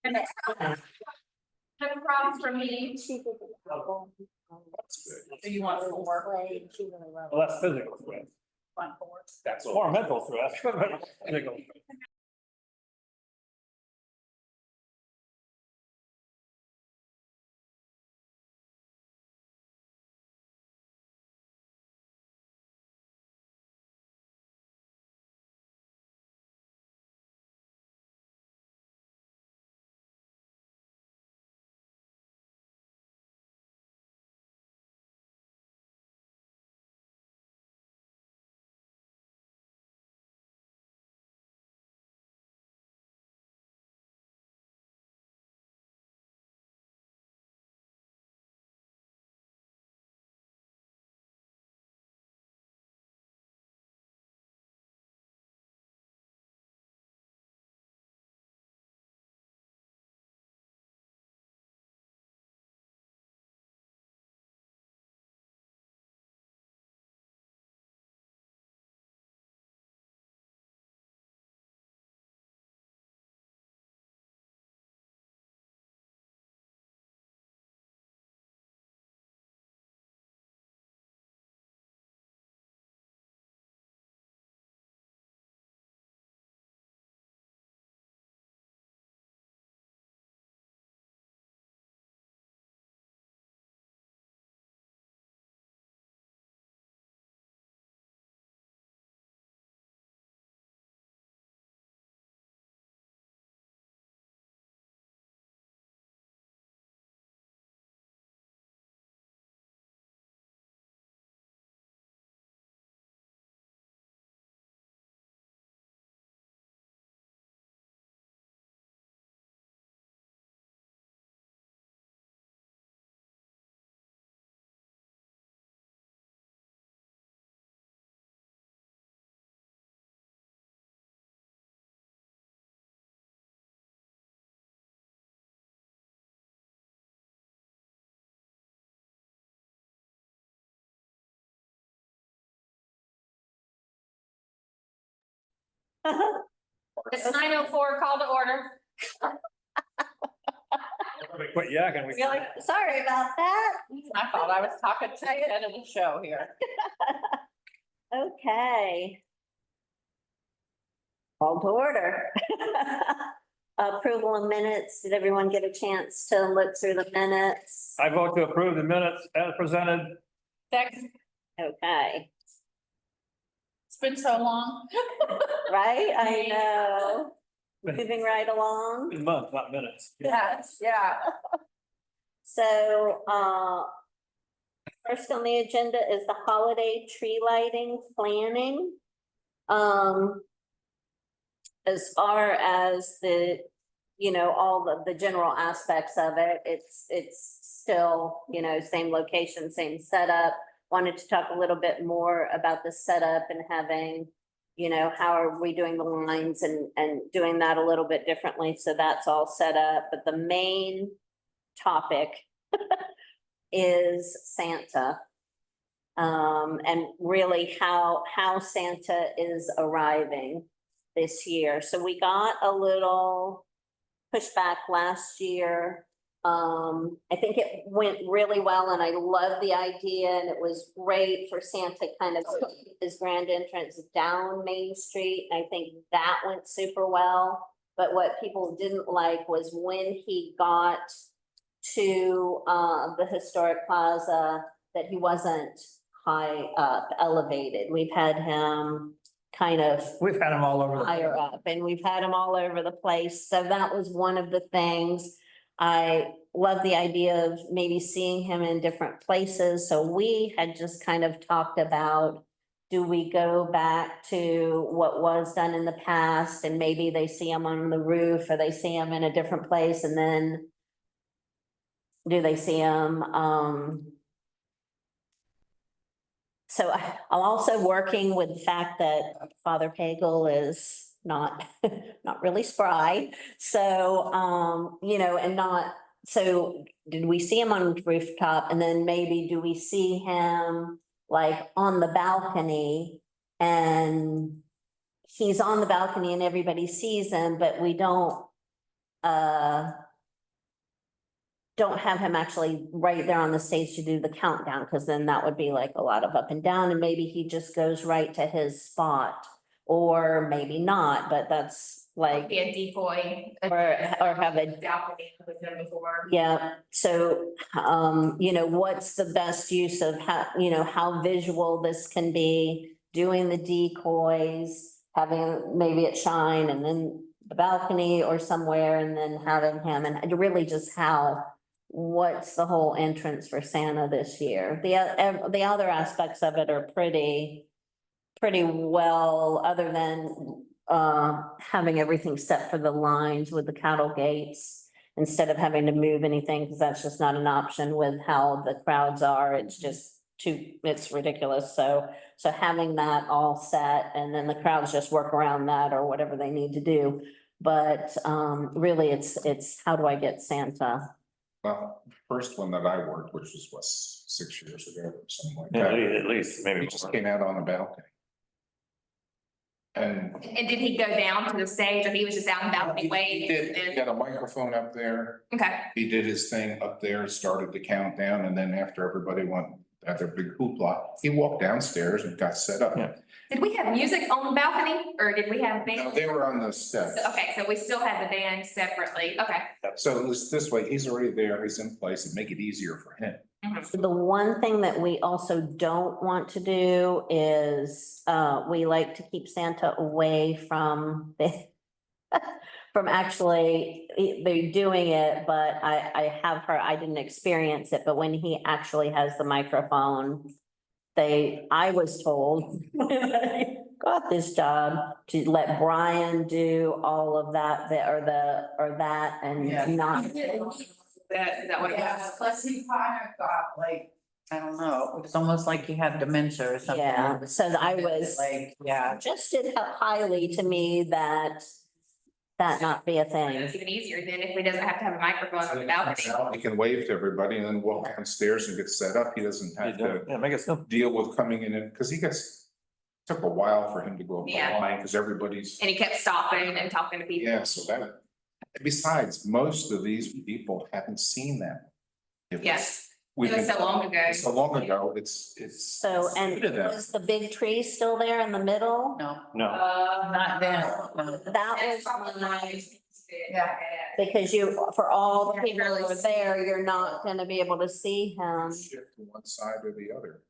No problem for me. Do you want some more? Well, that's physical threat. That's More mental threat. Physical. It's 9:04, call to order. Quit yakking. We- Really? Sorry about that. I thought I was talking to the head of the show here. Okay. Call to order. Approval of minutes. Did everyone get a chance to look through the minutes? I vote to approve the minutes as presented. Second, Okay, it's been so long. right? I know. Moving right along. Month, not minutes. Yes, yeah. So, first on the agenda is the holiday tree lighting planning. As far as the, all the general aspects of it, it's still, same location, same setup. Wanted to talk a little bit more about the setup and having, how are we doing the lines and doing that a little bit differently. So that's all set up, but the main topic is Santa. And really how Santa is arriving this year. So we got a little pushback last year. I think it went really well and I love the idea and it was great for Santa kind of his grand entrance down Main Street. I think that went super well. But what people didn't like was when he got to the historic plaza, that he wasn't high up, elevated. We've had him kind of We've had them all over the. higher up and we've had them all over the place. So that was one of the things. I love the idea of maybe seeing him in different places. So we had just kind of talked about, do we go back to what was done in the past and maybe they see him on the roof or they see him in a different place and then do they see him? So I'm also working with the fact that Father Pagel is not, not really spry. So, and not, so did we see him on the rooftop? And then maybe do we see him like on the balcony? And he's on the balcony and everybody sees him, but we don't don't have him actually right there on the stage to do the countdown, because then that would be like a lot of up and down, and maybe he just goes right to his spot. Or maybe not, but that's like, Be a decoy. or have a, Balcony we've done before. yeah, so, what's the best use of how visual this can be, doing the decoys, having maybe it shine and then the balcony or somewhere, and then having him, and really just what's the whole entrance for Santa this year? The other aspects of it are pretty well, other than having everything set for the lines with the cattle gates, instead of having to move anything, because that's just not an option with how the crowds are. It's just it's ridiculous. So having that all set, and then the crowds just work around that or whatever they need to do. But really, it's how do I get Santa? Well, the first one that I worked, which was what, 6 years ago or something like Yeah, that. at least, maybe. He just came out on the balcony. And And did he go down to the stage, or he was just out in the balcony he waiting? did, he had a microphone up there. Okay, He did his thing up there, started the countdown, and then after everybody went at their big hoopla, he walked downstairs and got set up. Yeah. did we have music on the balcony, or did we have No, band? they were on the steps. Okay, so we still had the band separately, okay. So it was this way, he's already there, he's in place, and make it easier for him. The one thing that we also don't want to do is, we like to keep Santa away from from actually, they're doing it, but I have heard, I didn't experience it, but when he actually has the microphone, I was told, when I got this job, to let Brian do all of that, or that, and not. Is that what it Yeah, was? plus he kind of got like, I don't know, it was almost like he had dementia or something. Yeah, so I was. Like, yeah. Suggested highly to me that not be a It's thing. even easier than if he doesn't have to have a microphone on the balcony. He can wave to everybody and then walk downstairs and get set up. He doesn't have to Yeah, make it simple. deal with coming in, because took a while for him to go up the Yeah. line, because everybody's, And he kept stopping and talking to people. yeah, so that. Besides, most of these people haven't seen that. Yes, We've it was been- so long ago. So long ago, it's. So, and Look at that. was the big tree still there in the middle? No, No, not then. No. That was when Yeah. because for all the people who were there, you're not gonna be able to see him. Shift to one side or the other.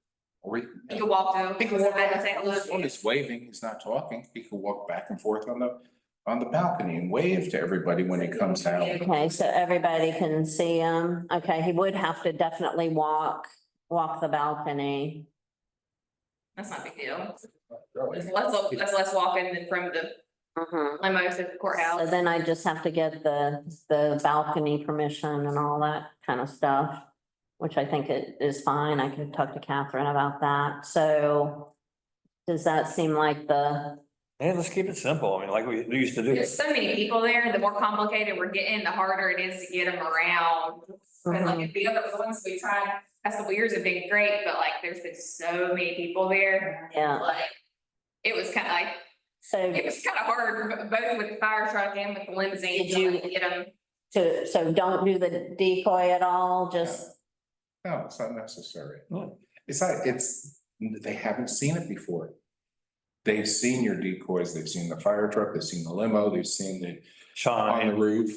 Or he You could walk to. He can walk and take a look. When he's waving, he's not talking. He can walk back and forth on the balcony and wave to everybody when he comes out. Okay, so everybody can see him. Okay, he would have to definitely walk the balcony. That's not a big deal. Really. That's less walking than from the limo to the So courthouse. then I just have to get the balcony permission and all that kind of stuff, which I think it is fine. I could talk to Catherine about that. So does that seem like yeah, let's keep it simple. I mean, like we used to do. There's so many people there, the more complicated we're getting, the harder it is to get them around. And like the other ones we tried a couple years have been great, but like there's been so many people there. yeah, Like, it was kind of like, so it was kind of hard, both with the fire truck and with the limousine. Did you- to get them. so don't do the decoy at all, just, No, it's not necessary. Yeah. They haven't seen it before. They've seen your decoys, they've seen the fire truck, they've seen the limo, they've seen the on the Sean, roof.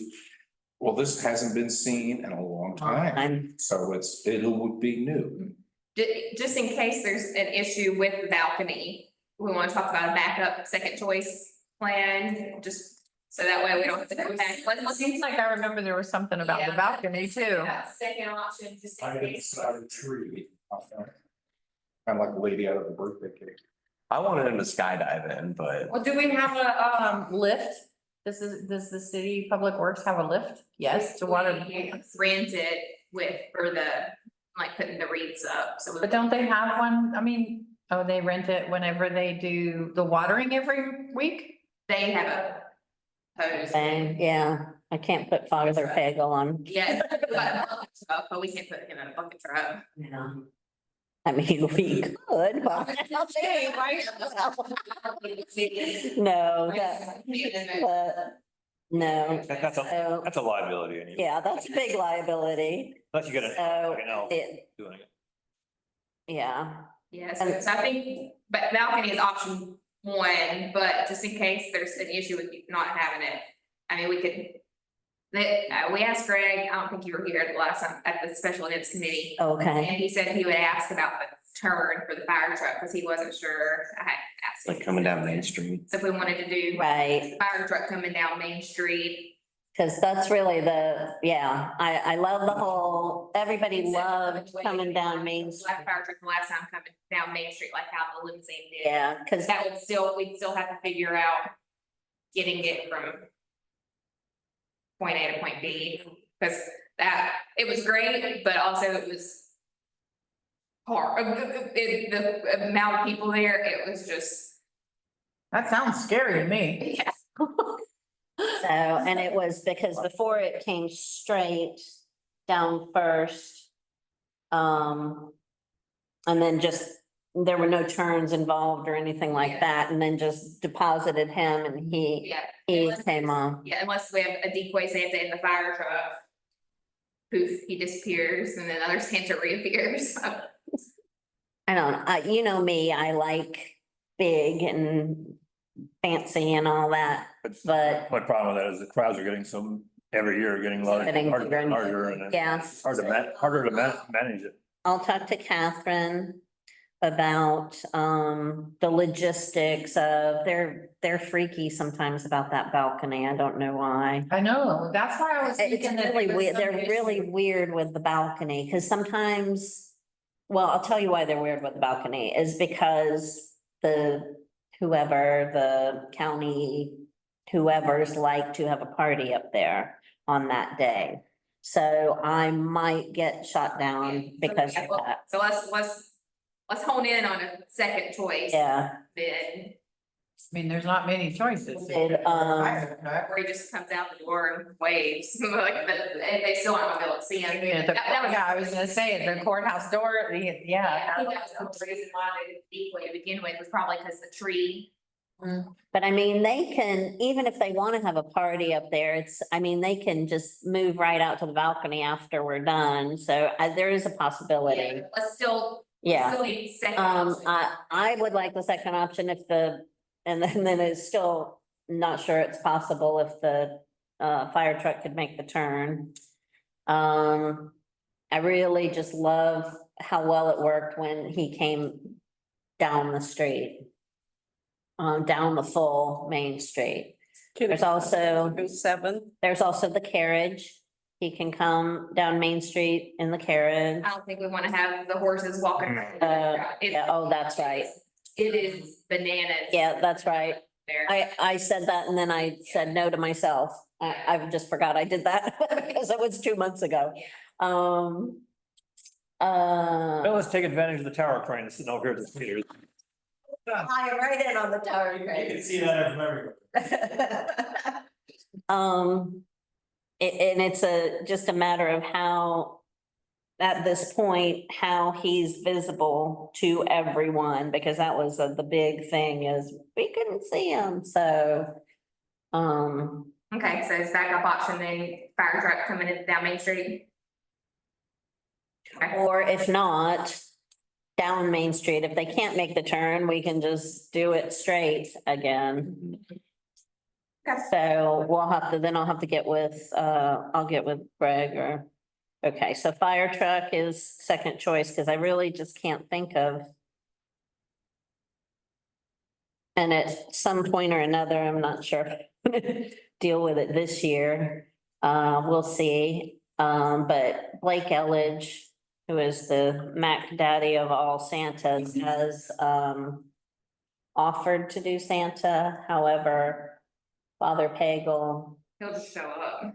Well, this hasn't been seen in a long time, I'm, so it would be new. Just in case there's an issue with the balcony, we want to talk about a backup second choice plan, just so that way we don't have to go back. It seems like I remember there was something about the Yeah. balcony too. Yeah, second option, just in case. a tree. Kind of like a lady out of a birthday cake. I wanted him to skydive in, but Well, do we have a lift? Does the city public works have a lift? Yes, to water. We rent it for the, like, putting the wreaths up, so. But don't they have one? I mean, oh, they rent it whenever they do the watering every week? They have a hose. saying, yeah, I can't put Father Pagel on. Yeah, but we can't put him in a bucket truck. Yeah. I mean, we could, but. No, but No. That's a, So, that's a liability anyway. yeah, that's a big liability. Unless you get So, you know, it, doing it. yeah, Yeah, so I think, but balcony is option one, but just in case there's an issue with not having it, I mean, we could. We asked Greg, I don't think you were here the last time at the special events committee, okay. and he said he would ask about the turn for the fire truck, cause he wasn't sure. I had asked him. Like coming down Main Street. So if we wanted to do Right, fire truck coming down Main Street. because that's really I love the whole, everybody Except loved which way coming you down want. Main Black Street. fire truck the last time coming down Main Street, like how the limousine did. Yeah, because That would still, we'd still have to figure out getting it from point A to point B, because it was great, but also it was hard. The amount of people there, it was just, That sounds scary to me. yeah. so, and it was because before it came straight down first. And then just, there were no turns involved or anything like Yeah. that, and then just deposited him and he Yeah. came Unless- on. Yeah, unless we have a decoy Santa in the fire truck. Poof, he disappears and then another Santa reappears. I don't, you know me, I like big and fancy and all that, but My problem with that is the crowds are getting every year getting larger, Getting bigger and larger, and yeah. it's harder to manage it. I'll talk to Catherine about the logistics of, they're freaky sometimes about that balcony. I don't know why. I know, that's why I was It's thinking that. really there was weird. some They're really issue. weird with the balcony, because sometimes, well, I'll tell you why they're weird with the balcony is because whoever, the county, whoever's like to have a party up there on that day. So I might get shot down because of that. So let's hone in on a second choice. Yeah, Then, I mean, there's not many choices. Did, Fire truck. where he just comes out the door and waves, like, and they still aren't gonna be able to see him. That was- Yeah, I was gonna say, the courthouse door, yeah. I think that was the reason why they did decoy to begin with, was probably because the tree. but I mean, they can, even if they want to have a party up there, they can just move right out to the balcony after we're done. So there is a possibility. Yeah, let's still. Yeah. Still need second. I would like the second option if and then it's still not sure it's possible if the fire truck could make the turn. I really just love how well it worked when he came down the street. Down the full Main Street. There's also, there's also the carriage. He can come down Main Street in the carriage. I don't think we wanna have the horses walking. around. Yeah, oh, that's right. It is bananas. Yeah, that's right. There. I said that and then I said no to myself. I just forgot I did that because it was 2 months ago. Well, let's take advantage of the tower crane that's sitting over here at the theaters. Hi, right in on the tower. You can see that from everywhere. And it's just a matter of how, at this point, how he's visible to everyone, because that was the big thing is we couldn't see him, so. Okay, so it's backup option then, fire truck coming in down Main Street. Okay. Or if not, down Main Street, if they can't make the turn, we can just do it straight again. Okay. So I'll have to get with, I'll get with Greg okay, so fire truck is second choice, because I really just can't think of. And at some point or another, I'm not sure, deal with it this year. We'll see. But Blake Elledge, who is the Mac Daddy of all Santas, has offered to do Santa. However, Father Pagel He'll just show up.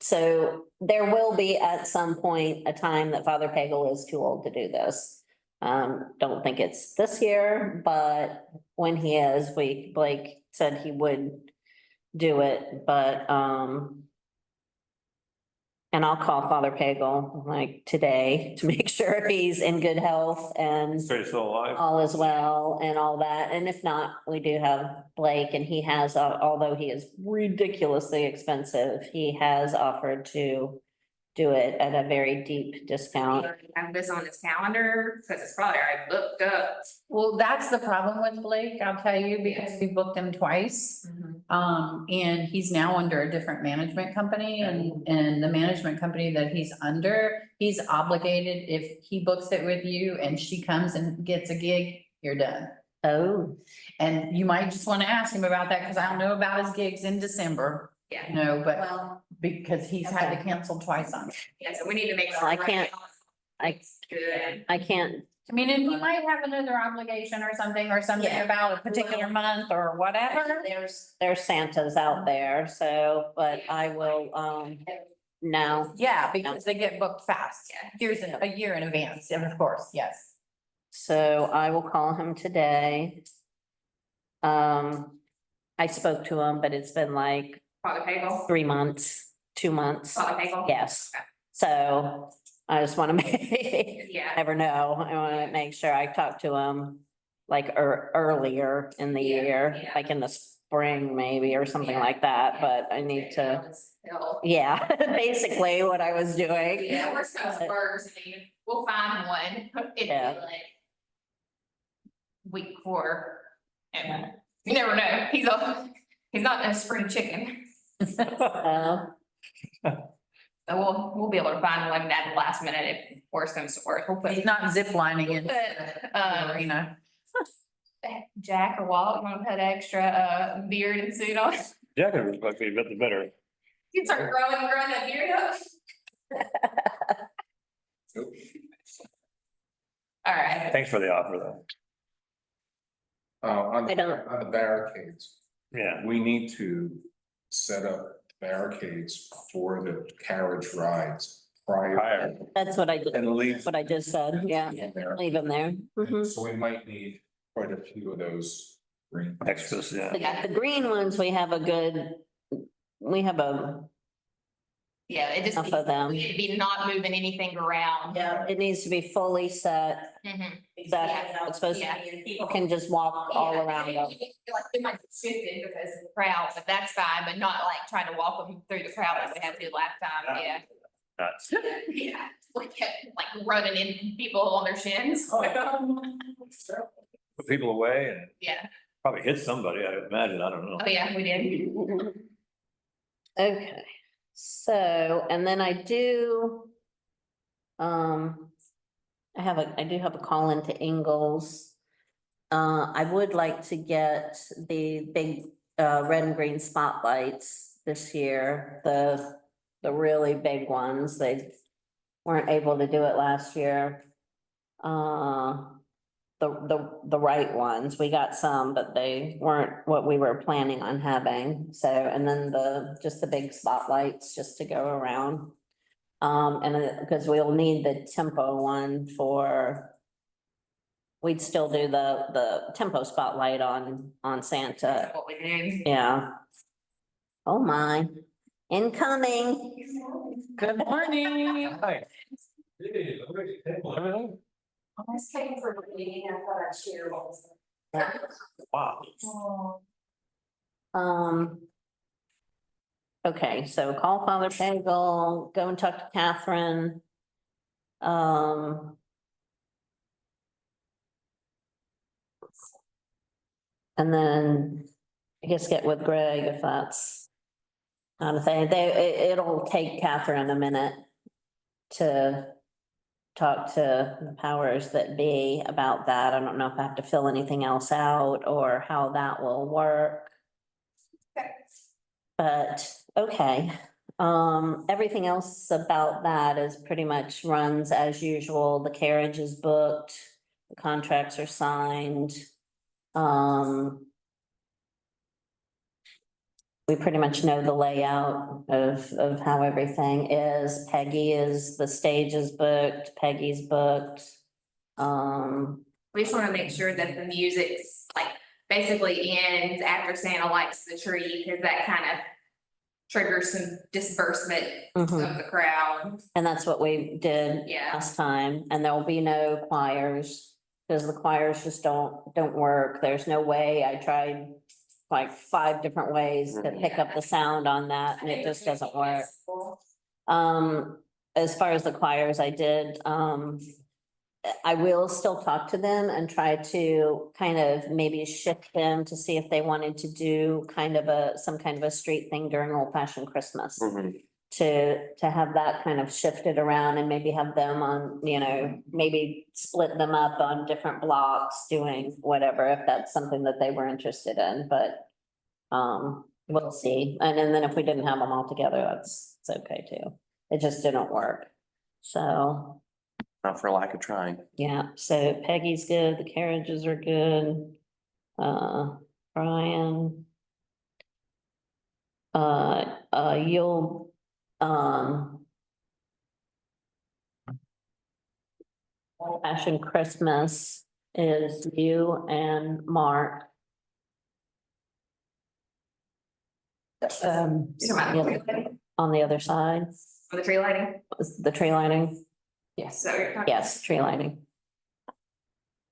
so there will be at some point a time that Father Pagel is too old to do this. Don't think it's this year, but when he is, Blake said he would do it, but, and And I'll call Father Pagel like today to make sure he's in good health and Straight still alive. all is well and all that. And if not, we do have Blake and he has, although he is ridiculously expensive, he has offered to do it at a very deep discount. Have this on his calendar, because it's probably already booked up. Well, that's the problem with Blake, I'll tell you, because we booked him twice. And he's now under a different management company and the management company that he's under, he's obligated, if he books it with you and she comes and gets a gig, you're done. Oh, And you might just want to ask him about that, because I don't know about his gigs in December, Yeah, no, but well, because he's had to Okay. cancel twice on it. yeah, so we need to make sure. Well, I can't- It's good. I can't, I mean, and he might have another obligation or something Yeah. about a particular month or whatever. there's Santas out there, so, but I will, no. Yeah, because they get booked fast. Yeah. Here's a year in advance, and of course, yes. So I will call him today. I spoke to him, but it's been like Father Pagel. 3 months, 2 months. Father Pagel. Yes. So I just want to make, Yeah. never know. I want to make sure I talk to him like earlier in the Yeah, year, yeah. like in the spring maybe or something Yeah, like that, yeah. but I need to, Still. yeah, basically what I was doing. Yeah, we're supposed to first, I mean, we'll find one, it'd be Yeah. like. Week 4, and you never know, he's not a spring chicken, Uh, so we'll be able to find one at the last minute if worse comes to worse, we'll put. He's not ziplining in But, the arena. Jack or Walt, you wanna put extra, beard and suit on? Yeah, I would like to be the better. You start growing that beard up. Nope. All right, Thanks for the offer though. I don't- On the barricades, Yeah, we need to set up barricades for the carriage rides prior. Prior. That's what I did, And leave. that's what I just said, yeah, There. leave him there. Mhm. So we might need quite a few of those green. extras, yeah. The green ones, we have yeah, it just. enough of them. It'd be not moving anything around. Yeah, it needs to be fully set, Mhm. exactly how it's supposed to Yeah. be, and people can just walk all Yeah, around them. Like, it might get shifted because of the crowd, but that's fine, but not like trying to walk them through the crowd like we had to do last time, yeah. Nuts. Yeah, we kept like running in people on their shins. Put people away and Yeah, probably hit somebody, I imagine, I don't know. oh yeah, we did. Okay, so, and then I do. I do have a call into Ingalls. I would like to get the big, red and green spotlights this year, the really big ones. They weren't able to do it last year. The right ones, we got some, but they weren't what we were planning on having, so, and then just the big spotlights just to go around. And because we'll need the tempo one we'd still do the tempo spotlight on Santa, That's what we did. yeah. Oh my, incoming. Good morning. Hi. This came from a meeting, I thought I'd share what was. Wow. Okay, so call Father Pagel, go and talk to Catherine. And then I guess get with Greg if that's not a thing. It'll take Catherine a minute to talk to the powers that be about that. I don't know if I have to fill anything else out or how that will work. But, okay, everything else about that is pretty much runs as usual. The carriage is booked, the contracts are signed. We pretty much know the layout of how everything is. The stage is booked, Peggy's booked. We just wanna make sure that the music's like basically ends after Santa lights the tree, cause that kind of trigger some disbursement of Mhm. the crowd. And that's what we did Yeah. last time, and there will be no choirs. Because the choirs just don't work. There's no way. I tried like 5 different ways to pick up the sound on that, and it just doesn't work. As far as the choirs, I did, I will still talk to them and try to kind of maybe shift them to see if they wanted to do kind of some kind of a street thing during Old Fashioned Christmas. Mhm. To have that kind of shifted around and maybe have them on, maybe split them up on different blocks, doing whatever, if that's something that they were interested in, but we'll see. And then if we didn't have them all together, it's okay too. It just didn't work. So, Not for lack of trying. yeah, so Peggy's good, the carriages are good. Brian. You'll, Old Fashioned Christmas is you and Mark. You're talking about the tree lighting? On the other side, For the tree lighting? the tree lighting, Yes. So you're talking. yes, tree lighting.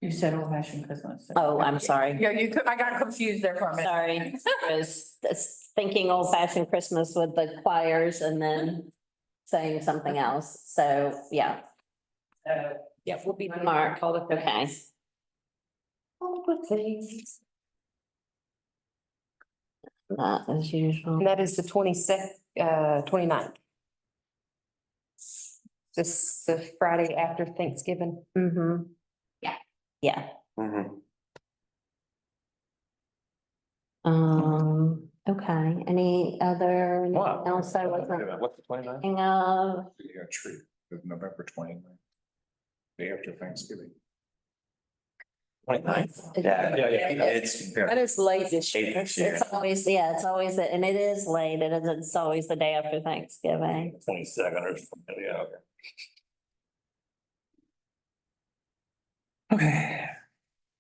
You said Old Fashioned Christmas. Oh, I'm sorry. Yeah, I got confused there for a minute. Sorry, I was thinking Old Fashioned Christmas with the choirs and then saying something else, so, yeah. Yeah, we'll be. Mark, okay. That as usual. And that is the 29th. This, the Friday after Thanksgiving. Mm-hmm. Yeah. Yeah, Mhm. okay, any other What? else I wasn't What's the 29th? thinking of? Yeah, tree, of November 29th. Day after Thanksgiving. 29th? Yeah, it's. That is late this Late year. this year. It's always, yeah, it's always, and it is late, it's always the day after Thanksgiving. 22nd or something, yeah.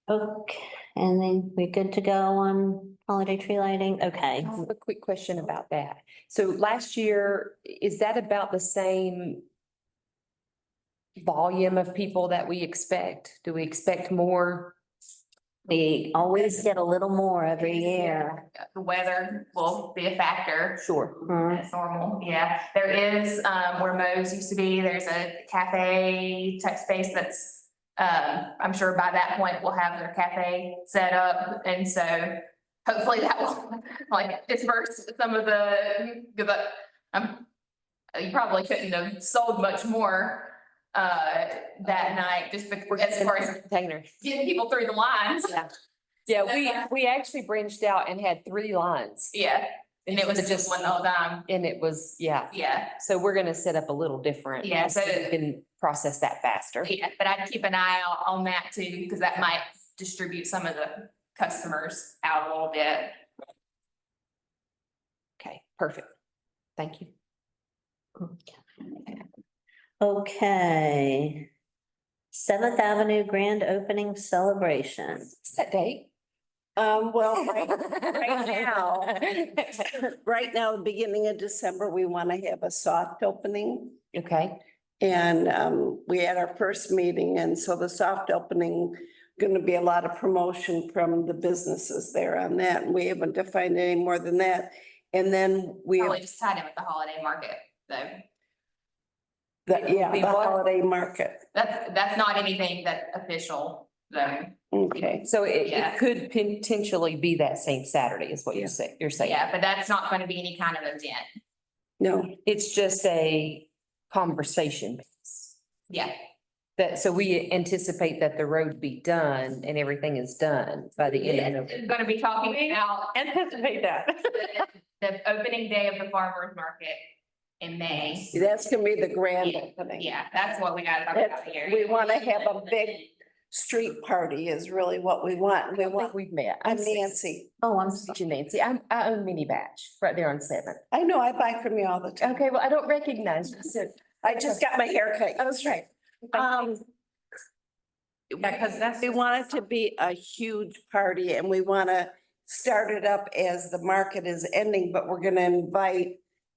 Okay, and then we're good to go on holiday tree lighting, okay. I have a quick question about that. So last year, is that about the same volume of people that we expect? Do we expect more? We always get a little more every year. The weather will be a factor. Sure. Mhm. That's normal, yeah. There is, where Mo's used to be, there's a cafe type space that's, I'm sure by that point we'll have their cafe set up. And so hopefully that will like disperse some of you probably couldn't have sold much more, that night, just because as far as Container. getting people through the lines. Yeah, we actually branched out and had 3 lines Yeah, and it was just one the whole time. and it was, yeah. Yeah, So we're gonna set up a little different. Yeah, so- we can process that faster. yeah, but I'd keep an eye out on that too, because that might distribute some of the customers out a little bit. Okay, perfect. Thank you. Okay. 7th Avenue Grand Opening Celebration. What's that date? Well, right now, beginning of December, we want to have a soft opening. Okay, And we had our first meeting, and so the soft opening, going to be a lot of promotion from the businesses there on that. And we haven't defined any more than that. And then we have, Probably just tied in with the holiday market, though. the holiday market. That's not anything that official, though. Okay, so Yeah. it could potentially be that same Saturday is what you're saying. Yeah, but that's not going to be any kind of event. no, It's just a conversation. Yeah, That, so we anticipate that the road be done and everything is done by the end of going to be talking about Anticipate that. the opening day of the farmer's market in May. that's going to be the grand opening. Yeah, that's what we got to talk That's- about here. we want to have a big street party is really what we want. We I think want, we've met. I'm Nancy. Oh, I'm Nancy, I own Mini Batch right there on 7th. I know, I buy from you all the time. Okay, well, I don't recognize you. So, I just got my hair cut. that's right. Because that's. We want it to be a huge party and we want to start it up as the market is ending, but we're going to invite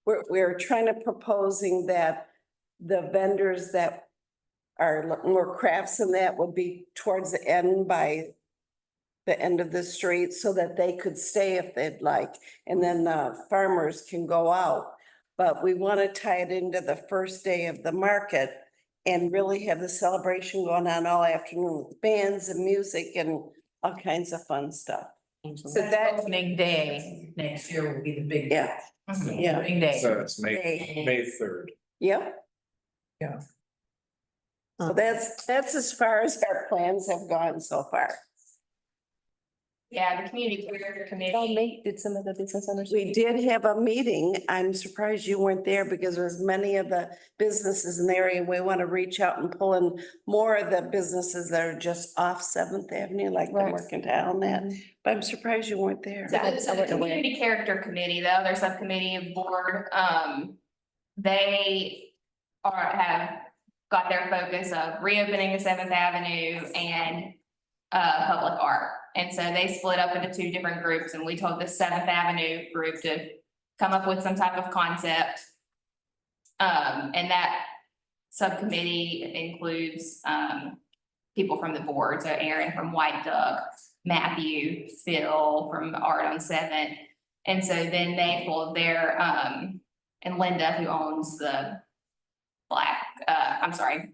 we're trying to proposing that the vendors that are more crafts and that would be towards the end by the end of the street so that they could stay if they'd like, and then the farmers can go out. But we want to tie it into the first day of the market and really have the celebration going on all afternoon with bands and music and all kinds of fun stuff. So that opening day next year will be the big. Yeah, yeah. Opening day. So it's May 3rd. Yep. Yeah. So that's as far as our plans have gone so far. Yeah, the community career Did committee. did some of the business owners? We did have a meeting. I'm surprised you weren't there because there's many of the businesses in the area. We want to reach out and pull in more of the businesses that are just off Seventh Avenue, like the Right. Mercantile and that. But I'm surprised you weren't there. So the community character committee, the other subcommittee of board, they have got their focus of reopening the Seventh Avenue and public art. And so they split up into two different groups, and we told the Seventh Avenue group to come up with some type of concept. And that subcommittee includes people from the board, so Aaron from White Duck, Matthew, Phil from Art on Seventh. And so then they pulled their and Linda, who owns the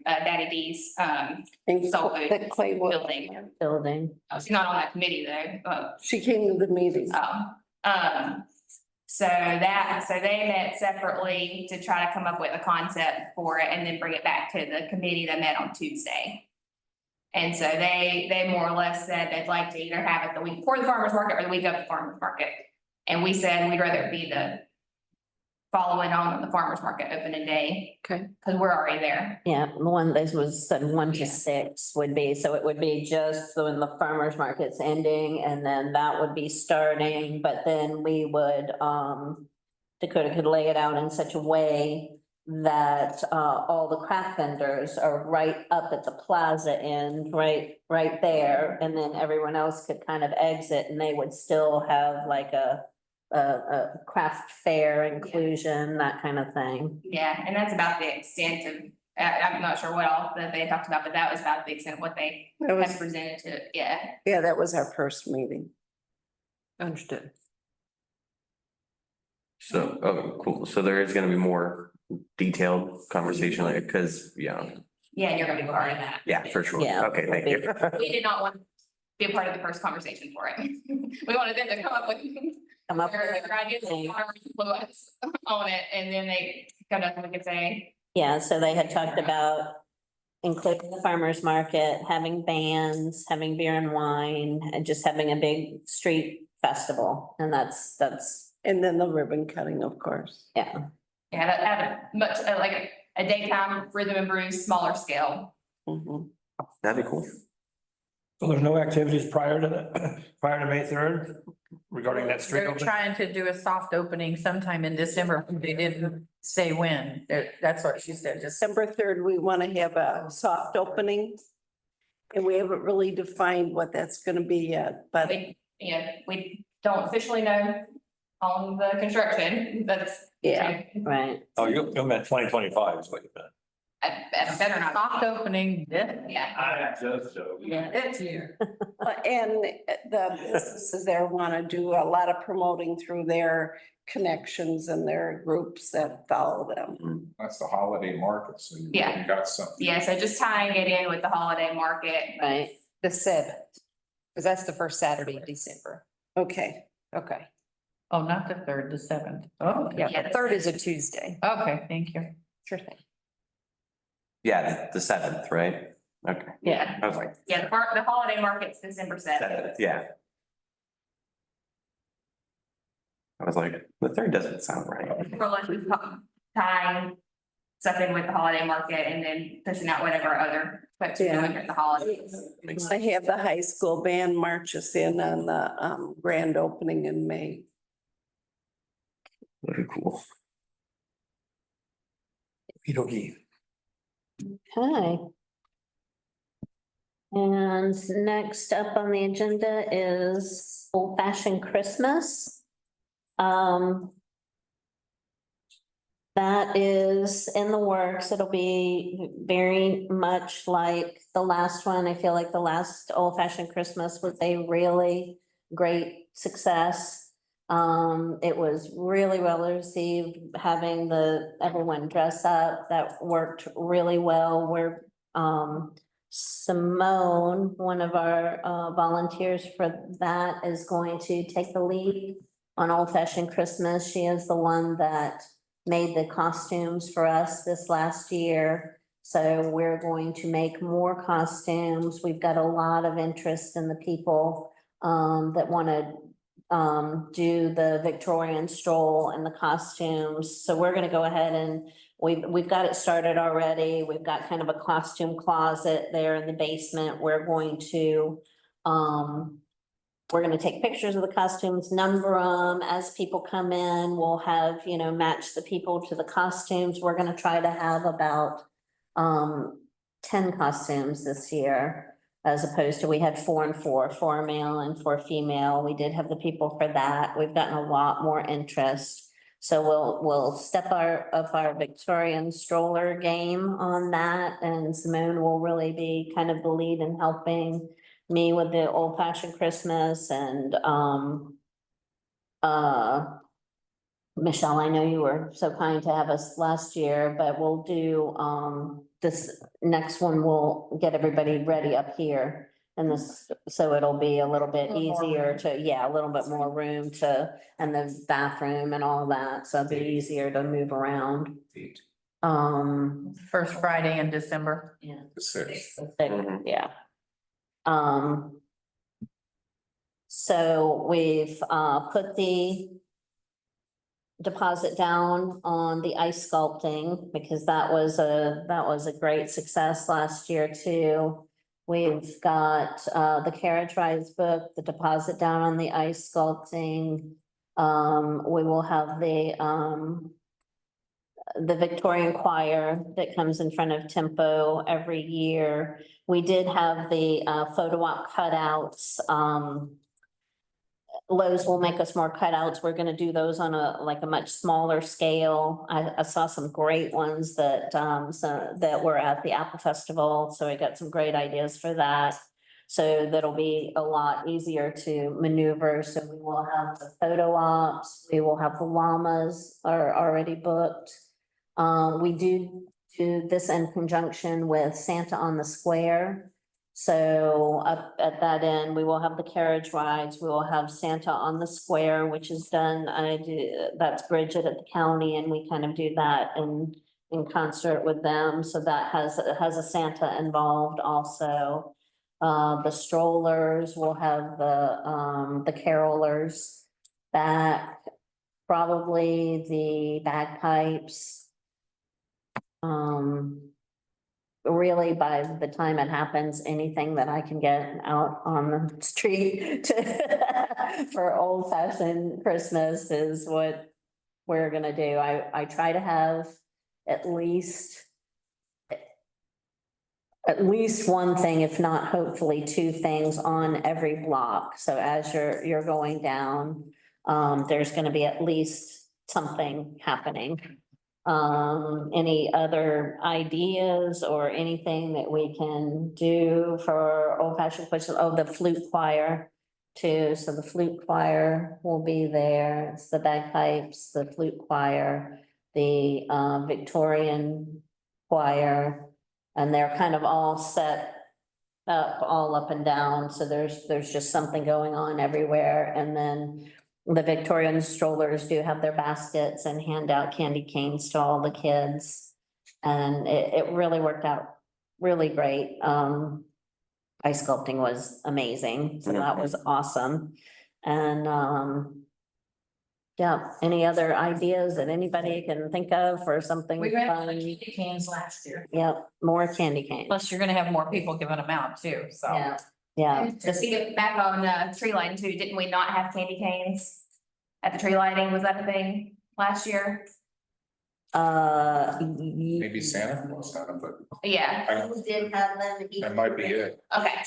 Daddy D's And soul food the Claywood, building. Building. She's not on that committee though, she came to the meeting. so they met separately to try to come up with a concept for it and then bring it back to the committee that met on Tuesday. And so they more or less said they'd like to either have it the week before the farmer's market or the week of the farmer's market. And we said we'd rather it be the following on the farmer's market opening day. Okay. Cause we're already there. Yeah, the one, this was said 1 to Yeah. 6 would be, so it would be just when the farmer's market's ending and then that would be starting, but then we would, Dakota could lay it out in such a way that, all the craft vendors are right up at the plaza end, right there. And then everyone else could kind of exit and they would still have like a craft fair inclusion, that kind of thing. Yeah, and that's about the extent of, I'm not sure what all that they talked about, but that was about the extent of what they That was, had presented to, yeah. yeah, that was our first meeting. Understood. So, oh, cool. So there is gonna be more detailed conversation, like, cause, yeah, Yeah, and you're gonna be part of that. yeah, for sure. Yeah. Okay, thank you. We did not want to be a part of the first conversation for it. We wanted them to come up with Come up their with ideas and influence on it, and then they come up and we could say, Yeah, so they had talked about including the farmer's market, having bands, having beer and wine, and just having a big street festival. And that's, And then the ribbon cutting, of course. yeah. yeah, that have a much, like a daytime rhythm and blues, smaller scale. Mhm. That'd be cool. So there's no activities prior to May 3rd regarding that street They're opening? trying to do a soft opening sometime in December. They didn't say when. That's what she said, just. December 3rd, we want to have a soft opening. And we haven't really defined what that's gonna be yet, but We don't officially know on the construction, that's. yeah. Right. Oh, you meant 2025 is what you meant. I better not. Soft opening, yeah. Yeah. I just so. Yeah, it's here. And the businesses there want to do a lot of promoting through their connections and their groups that follow them. That's the holiday market, so you Yeah. really got something. Yeah, so just tying it in with the holiday market. Right. The 7th, because that's the first Saturday of December. Okay, Okay. Oh, not the 3rd, the 7th. Oh, Yeah, Yeah, the 3rd is a Tuesday. Okay, thank you. Sure thing. Yeah, the 7th, right? Okay. Yeah. I was like, Yeah, the holiday market's December 7th. 7th, yeah. I was like, the 3rd doesn't sound right. For like tying something with the holiday market and then pushing out whatever other folks are doing at the holidays. Makes I have the high school band march us in on the grand opening in May. Very cool. Okey-dokey. Okay. And next up on the agenda is Old Fashioned Christmas. That is in the works. It'll be very much like the last one. I feel like the last Old Fashioned Christmas was a really great success. It was really well received, having everyone dress up. That worked really well. Simone, one of our volunteers for that, is going to take the lead on Old Fashioned Christmas. She is the one that made the costumes for us this last year. So we're going to make more costumes. We've got a lot of interest in the people that want to do the Victorian stroll and the costumes. So we're gonna go ahead and we've got it started already. We've got kind of a costume closet there in the basement. We're gonna take pictures of the costumes, number them as people come in. We'll have, match the people to the costumes. We're gonna try to have about 10 costumes this year. As opposed to, we had 4 and 4, 4 male and 4 female. We did have the people for that. We've gotten a lot more interest. So we'll step up our Victorian stroller game on that, and Simone will really be kind of the lead in helping me with the Old Fashioned Christmas. And Michelle, I know you were so kind to have us last year, but we'll do this next one. We'll get everybody ready up here. And so it'll be a little bit A little more easier room. a little bit more room and the bathroom and all that. So it'll be easier to move around. First Friday in December. Yeah. The sixth. Mhm. Yeah. So we've put the deposit down on the ice sculpting, because that was a great success last year too. We've got the carriage rides book, the deposit down on the ice sculpting. We will have the Victorian choir that comes in front of Tempo every year. We did have the photo op cutouts. Lowe's will make us more cutouts. We're gonna do those on a much smaller scale. I saw some great ones that were at the Apple Festival, so I got some great ideas for that. So that'll be a lot easier to maneuver. So we will have the photo ops, we will have the llamas are already booked. We do this in conjunction with Santa on the Square. So up at that end, we will have the carriage rides, we will have Santa on the Square, which is done, that's Bridget at the county, and we kind of do that in concert with them. So that has a Santa involved also. The strollers, we'll have the carolers back, probably the bagpipes. Really, by the time it happens, anything that I can get out on the street for Old Fashioned Christmas is what we're gonna do. I try to have at least one thing, if not hopefully 2 things on every block. So as you're going down, there's gonna be at least something happening. Any other ideas or anything that we can do for Old Fashioned Christmas? Oh, the flute choir too. So the flute choir will be there. It's the bagpipes, the flute choir, the Victorian choir. And they're kind of all set up, all up and down. So there's just something going on everywhere. And then the Victorian strollers do have their baskets and hand out candy canes to all the kids. And it really worked out really great. Ice sculpting was amazing, so that was awesome. And yeah, any other ideas that anybody can think of for something We ran fun? candy cans last year. Yep, more candy canes. Plus, you're gonna have more people giving them out too, so. Yeah, yeah. Just to get back on tree lighting too, didn't we not have candy canes at the tree lighting? Was that a thing last year? Maybe Santa Claus had them, but Yeah, We did have them. that might be it. okay.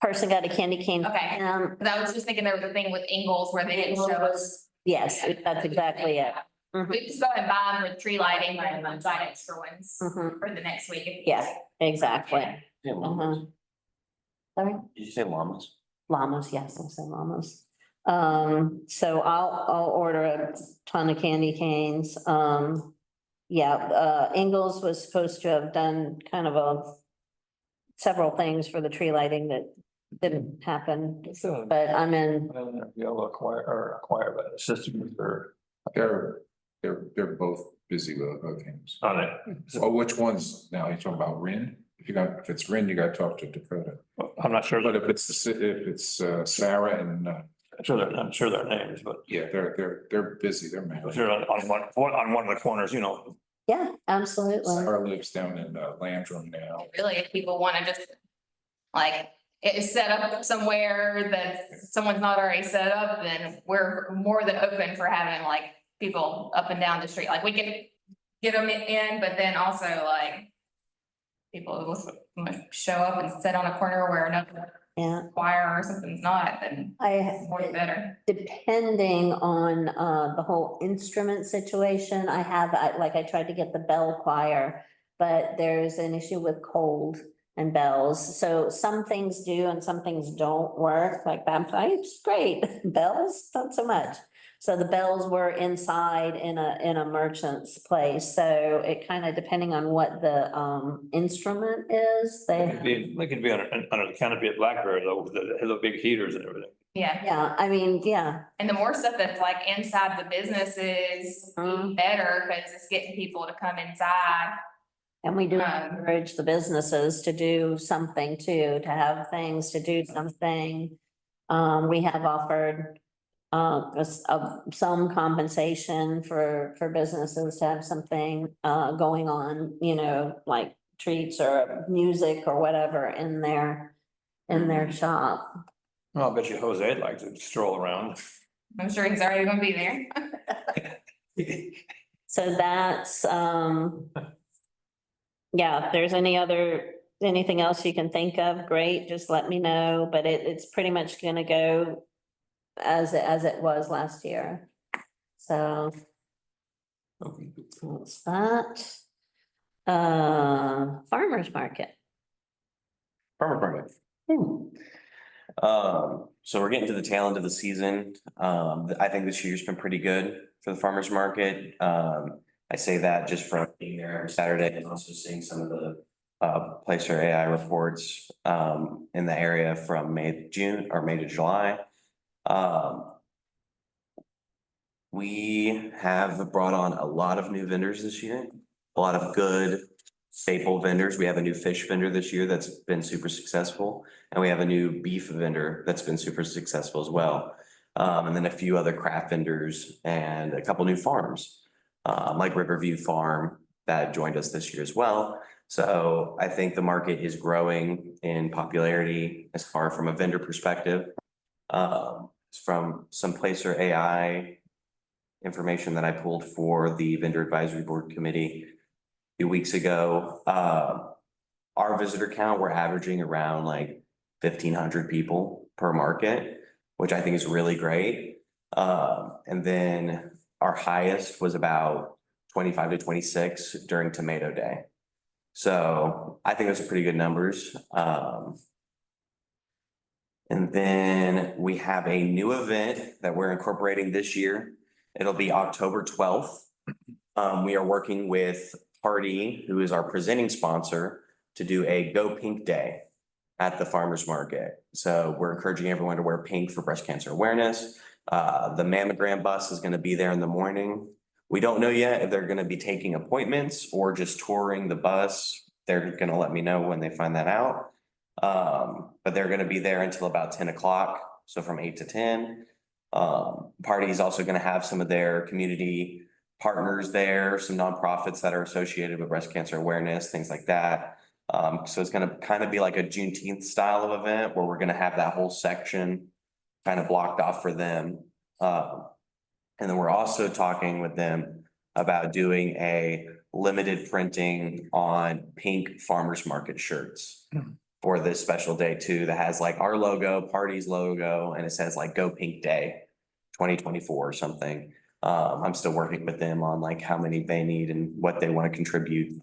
Person got a candy cane. Okay. Cause I was just thinking there was a thing with Ingles where they didn't show us. Yes, that's exactly it. We just go and buy them with tree lighting and then buy extra ones Mhm. for the next week. Yeah, exactly. Yeah, llamas. Uh-huh. Sorry? Did you say llamas? Llamas, yes, I said llamas. So I'll order a ton of candy canes. Yeah, Ingalls was supposed to have done kind of several things for the tree lighting that didn't happen, but I'm in, You'll acquire by the system or They're both busy with other things. on it. Oh, which ones? Now you're talking about Rin? If it's Rin, you gotta talk to Dakota. I'm not sure, But if it's Sarah and, I'm sure their names, but yeah, they're busy. They're I'm married. sure on one of the corners, you know. yeah, absolutely. Sarah lives down in Landrum now. Really, if people wanna just, like, it is set up somewhere that someone's not already set up, then we're more than open for having like people up and down the street, like we can get them in, but then also like people who show up and sit on a corner where another Yeah, choir or something's not, then more the better. depending on the whole instrument situation, I tried to get the bell choir, but there's an issue with cold and bells. So some things do and some things don't work, like bagpipes, great. Bells, not so much. So the bells were inside in a merchant's place. So it kind of depending on what the instrument is, They could be under the canopy at Blackberry though, with the big heaters and everything. Yeah, yeah, I mean, yeah, and the more stuff that's like inside the businesses, Mhm. better, cause it's getting people to come inside. and we do Um, encourage the businesses to do something too, to have things to do something. We have offered some compensation for businesses to have something going on, you know, like treats or music or whatever in their shop. Well, I bet you Jose'd like to stroll around. I'm sure he's already gonna be there. So that's yeah, if there's anything else you can think of, great, just let me know, but it's pretty much gonna go as it was last year. So what's that? Farmer's market. Farmer market. So we're getting to the tail end of the season. I think this year's been pretty good for the farmer's market. I say that just from being there every Saturday and also seeing some of the Placer AI reports in the area from May to June or May to July. We have brought on a lot of new vendors this year, a lot of good staple vendors. We have a new fish vendor this year that's been super successful, and we have a new beef vendor that's been super successful as well. And then a few other craft vendors and a couple new farms, like Riverview Farm that joined us this year as well. So I think the market is growing in popularity as far from a vendor perspective. From some Placer AI information that I pulled for the vendor advisory board committee a few weeks ago, our visitor count, we're averaging around like 1,500 people per market, which I think is really great. And then our highest was about 25 to 26 during Tomato Day. So I think those are pretty good numbers. And then we have a new event that we're incorporating this year. It'll be October 12th. We are working with Party, who is our presenting sponsor, to do a Go Pink Day at the farmer's market. So we're encouraging everyone to wear pink for breast cancer awareness. The mammogram bus is going to be there in the morning. We don't know yet if they're going to be taking appointments or just touring the bus. They're going to let me know when they find that out. But they're going to be there until about 10 o'clock. So from 8 to 10. Party is also going to have some of their community partners there, some nonprofits that are associated with breast cancer awareness, things like that. So it's going to kind of be like a Juneteenth style of event where we're going to have that whole section kind of blocked off for them. And then we're also talking with them about doing a limited printing on pink farmers market shirts for this special day too, that has like our logo, Party's logo, and it says like Go Pink Day 2024 or something. I'm still working with them on like how many they need and what they want to contribute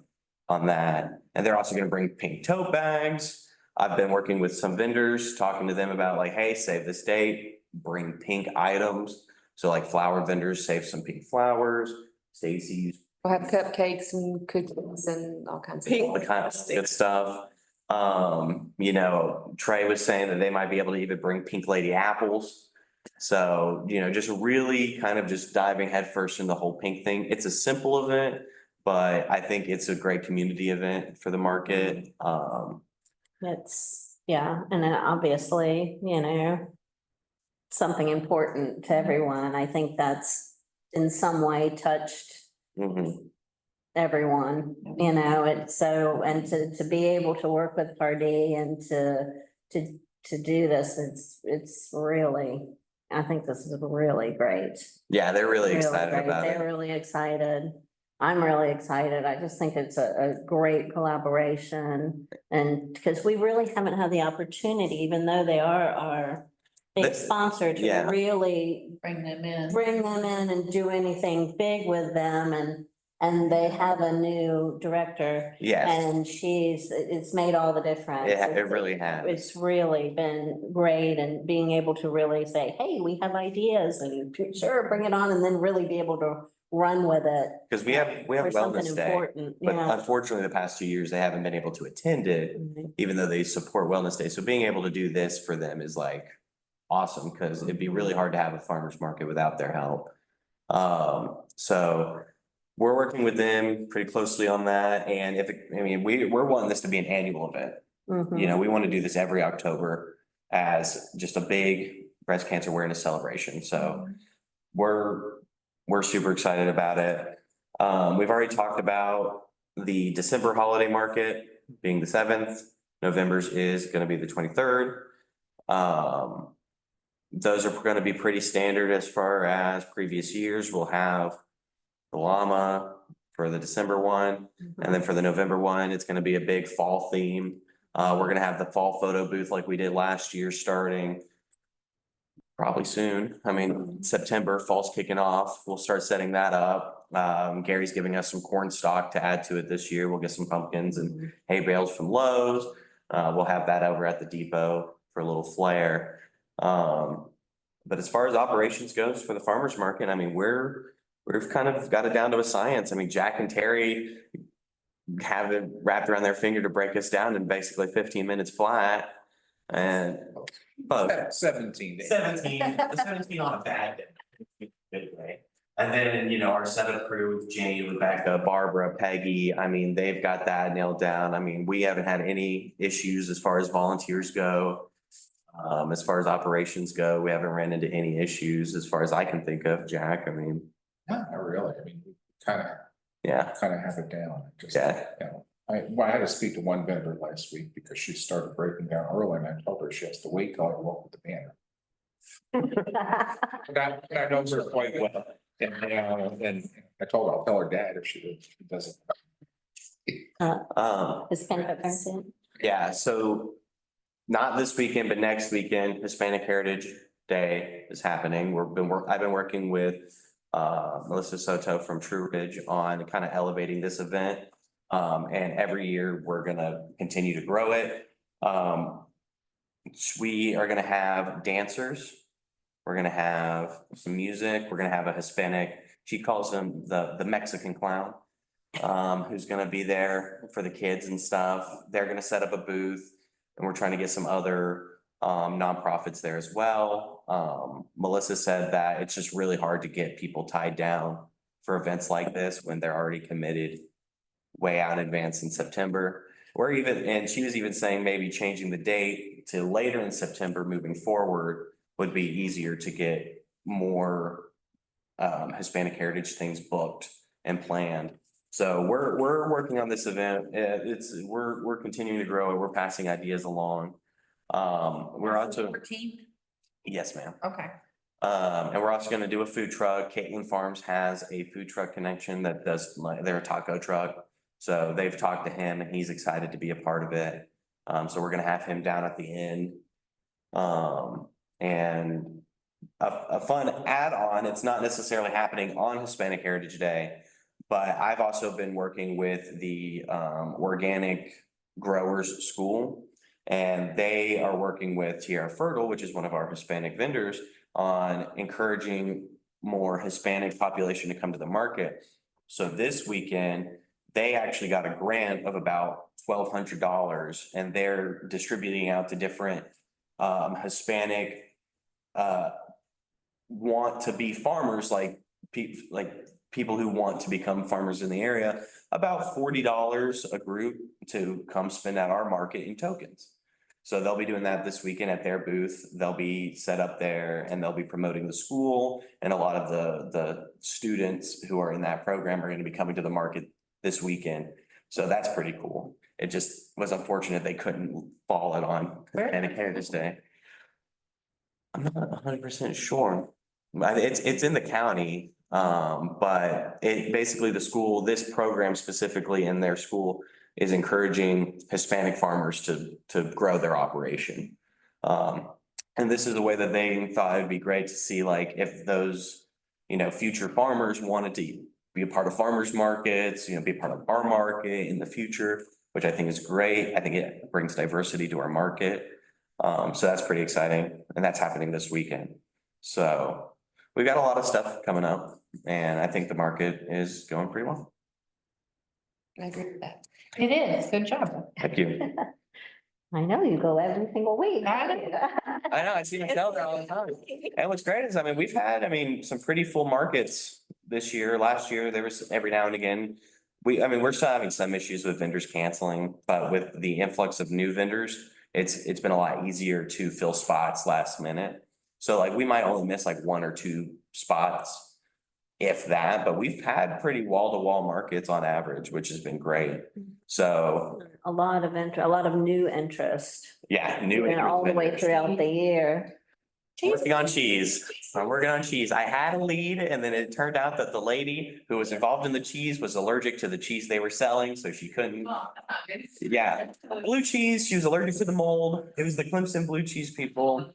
on that. And they're also gonna bring pink tote bags. I've been working with some vendors, talking to them about like, hey, save this date, bring pink items. So like flower vendors, save some pink flowers, Stacy's, We'll have cupcakes and cookies and all kinds of. all the kind of good stuff. You know, Trey was saying that they might be able to even bring pink lady apples. So, you know, just really kind of just diving headfirst in the whole pink thing. It's a simple event, but I think it's a great community event for the market. It's, yeah, and then obviously, you know, something important to everyone, and I think that's in some way touched Mhm. everyone, you know, it's so, and to be able to work with Pardee and to do this, it's really, I think this is really great. Yeah, they're really Really excited great. about They're it. really excited. I'm really excited. I just think it's a great collaboration. And because we really haven't had the opportunity, even though they are our big But- sponsor, to yeah. really Bring them in. bring them in and do anything big with them. And they have a new director Yes, and it's made all the difference. it really has. It's really been great, and being able to really say, hey, we have ideas and sure, bring it on, and then really be able to run with it. Because we have For something Wellness Day, important, but yeah. unfortunately, the past 2 years, they haven't been able to attend it, Mhm. even though they support Wellness Day. So being able to do this for them is like awesome, because it'd be really hard to have a farmer's market without their help. So we're working with them pretty closely on that, and we're wanting this to be an annual event. Mhm. You know, we want to do this every October as just a big breast cancer awareness celebration. So we're super excited about it. We've already talked about the December holiday market being the 7th. November's is going to be the 23rd. Those are going to be pretty standard as far as previous years. We'll have the llama for the December one. And then for the November one, it's gonna be a big fall theme. We're gonna have the fall photo booth like we did last year, starting probably soon. I mean, September, fall's kicking off. We'll start setting that up. Gary's giving us some corn stock to add to it this year. We'll get some pumpkins and hay bales from Lowe's. We'll have that over at the depot for a little flair. But as far as operations goes for the farmer's market, I mean, we've kind of got it down to a science. I mean, Jack and Terry have it wrapped around their finger to break us down in basically 15 minutes flat. And but 17 days. 17 on a bad day. Good day. And then, you know, our setup crew with Jane, Rebecca, Barbara, Peggy, I mean, they've got that nailed down. I mean, we haven't had any issues as far as volunteers go. As far as operations go, we haven't ran into any issues as far as I can think of, Jack. I mean, Not really. I mean, we kind yeah, of have it down. Just, yeah. you know, I had to speak to one vendor last week because she started breaking down early, and I told her she has to wait till I walk with the banner. But I know her quite well. And I told her, I'll tell her dad if she doesn't. Is Ken Pepper? Yeah, so not this weekend, but next weekend, Hispanic Heritage Day is happening. I've been working with Melissa Soto from True Ridge on kind of elevating this event. And every year we're gonna continue to grow it. We are gonna have dancers. We're gonna have some music. We're gonna have a Hispanic, she calls him the Mexican clown. Who's gonna be there for the kids and stuff. They're gonna set up a booth, and we're trying to get some other nonprofits there as well. Melissa said that it's just really hard to get people tied down for events like this when they're already committed way out in advance in September. And she was even saying maybe changing the date to later in September moving forward would be easier to get more Hispanic heritage things booked and planned. So we're working on this event. We're continuing to grow it. We're passing ideas along. We're also, 14? yes, ma'am. Okay. And we're also gonna do a food truck. Caitlin Farms has a food truck connection that does, like, they're a taco truck. So they've talked to him and he's excited to be a part of it. So we're gonna have him down at the end. And a fun add-on. It's not necessarily happening on Hispanic Heritage Day. But I've also been working with the Organic Growers School. And they are working with Tierra Fertile, which is one of our Hispanic vendors, on encouraging more Hispanic population to come to the market. So this weekend, they actually got a grant of about $1,200, and they're distributing out to different Hispanic want to be farmers, like people who want to become farmers in the area, about $40 a group to come spend at our market in tokens. So they'll be doing that this weekend at their booth. They'll be set up there and they'll be promoting the school, and a lot of the students who are in that program are going to be coming to the market this weekend. So that's pretty cool. It just was unfortunate they couldn't fall it on Hispanic Heritage Day. I'm not 100% sure. It's in the county, but it basically the school, this program specifically in their school is encouraging Hispanic farmers to grow their operation. And this is a way that they thought it'd be great to see, like, if those, future farmers wanted to be a part of farmers markets, be a part of our market in the future, which I think is great. I think it brings diversity to our market. So that's pretty exciting, and that's happening this weekend. So we've got a lot of stuff coming up, and I think the market is going pretty well. I agree with that. It is, good job. Thank you. I know you go every single week. I know, I see myself there all the time. And what's great is, we've had, some pretty full markets this year. Last year, there was every now and again. We're still having some issues with vendors canceling, but with the influx of new vendors, it's been a lot easier to fill spots last minute. So like we might only miss like 1 or 2 spots, if that, but we've had pretty wall-to-wall markets on average, which has been great. So, A lot of a lot of new interest. yeah, new. And all the way vendors. throughout the year. Working on cheese. I'm working on cheese. I had a lead, and then it turned out that the lady who was involved in the cheese was allergic to the cheese they were selling, so she couldn't. Oh, that's not good. Yeah, blue cheese, she was allergic to the mold. It was the Clemson blue cheese people.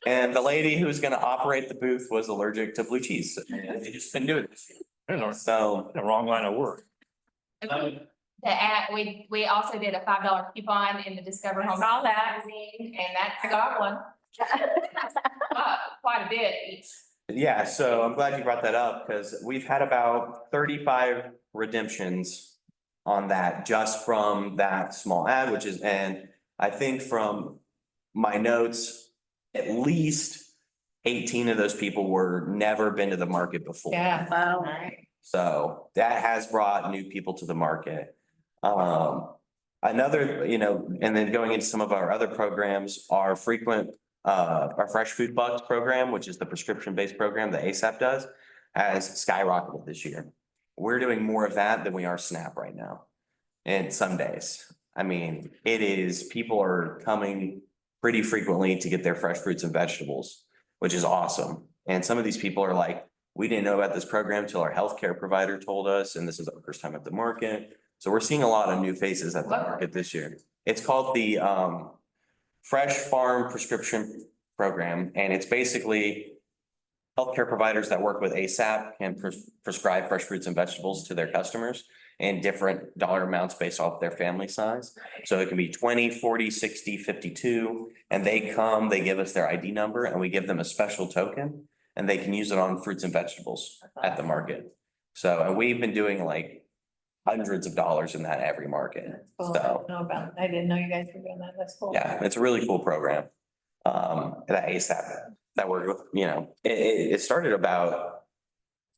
And the lady who was gonna operate the booth was allergic to blue cheese. And they just couldn't do it. So, The wrong line of work. We also did a $5 coupon in the Discover Home magazine, and I got one. Quite a bit each. yeah, so I'm glad you brought that up, because we've had about 35 redemptions on that, just from that small ad, and I think from my notes, at least 18 of those people were never been to the market before. Yeah. Wow. So that has brought new people to the market. Another, and then going into some of our other programs, our Fresh Food Bucks program, which is the prescription-based program that ASAP does, has skyrocketed this year. We're doing more of that than we are SNAP right now. And some days, people are coming pretty frequently to get their fresh fruits and vegetables, which is awesome. And some of these people are like, we didn't know about this program till our healthcare provider told us, and this is our first time at the market. So we're seeing a lot of new faces at the market this year. It's called the Fresh Farm Prescription Program, and it's basically healthcare providers that work with ASAP can prescribe fresh fruits and vegetables to their customers in different dollar amounts based off their family size. So it can be 20, 40, 60, 52, and they give us their ID number, and we give them a special token, and they can use it on fruits and vegetables at the market. So, and we've been doing like hundreds of dollars in that every market. Cool. So, I didn't know you guys were doing that. That's cool. yeah, it's a really cool program. That ASAP, that we're, it started about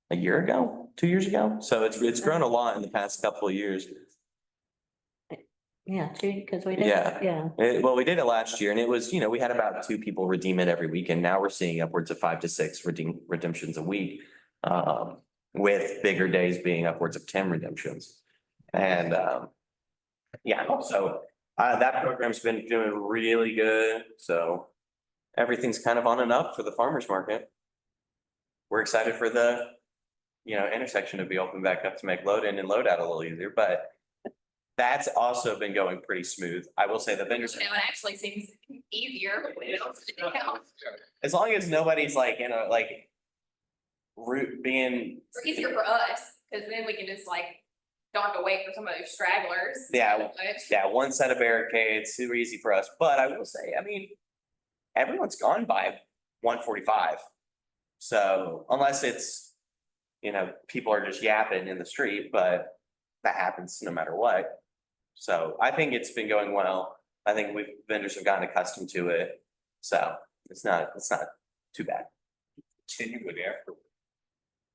a year ago, 2 years ago. So it's grown a lot in the past couple of years. Yeah, because we did. Yeah. Yeah. Well, we did it last year, and it was, we had about 2 people redeem it every week, and now we're seeing upwards of 5 to 6 redemptions a week. With bigger days being upwards of 10 redemptions. And so that program's been doing really good. So everything's kind of on and up for the farmers market. We're excited for the intersection to be open back up to make load in and load out a little easier, but That's also been going pretty smooth. I will say the vendors, You know, it actually seems easier when it don't sit down. as long as nobody's like, like root being, It's easier for us, because then we can just like, don't have to wait for some of those stragglers. Yeah, so much. yeah, one set of barricades, super easy for us. But I will say, I mean, everyone's gone by 1:45. So unless it's, people are just yapping in the street, but that happens no matter what. So I think it's been going well. I think vendors have gotten accustomed to it. So it's not too bad. Continue it after.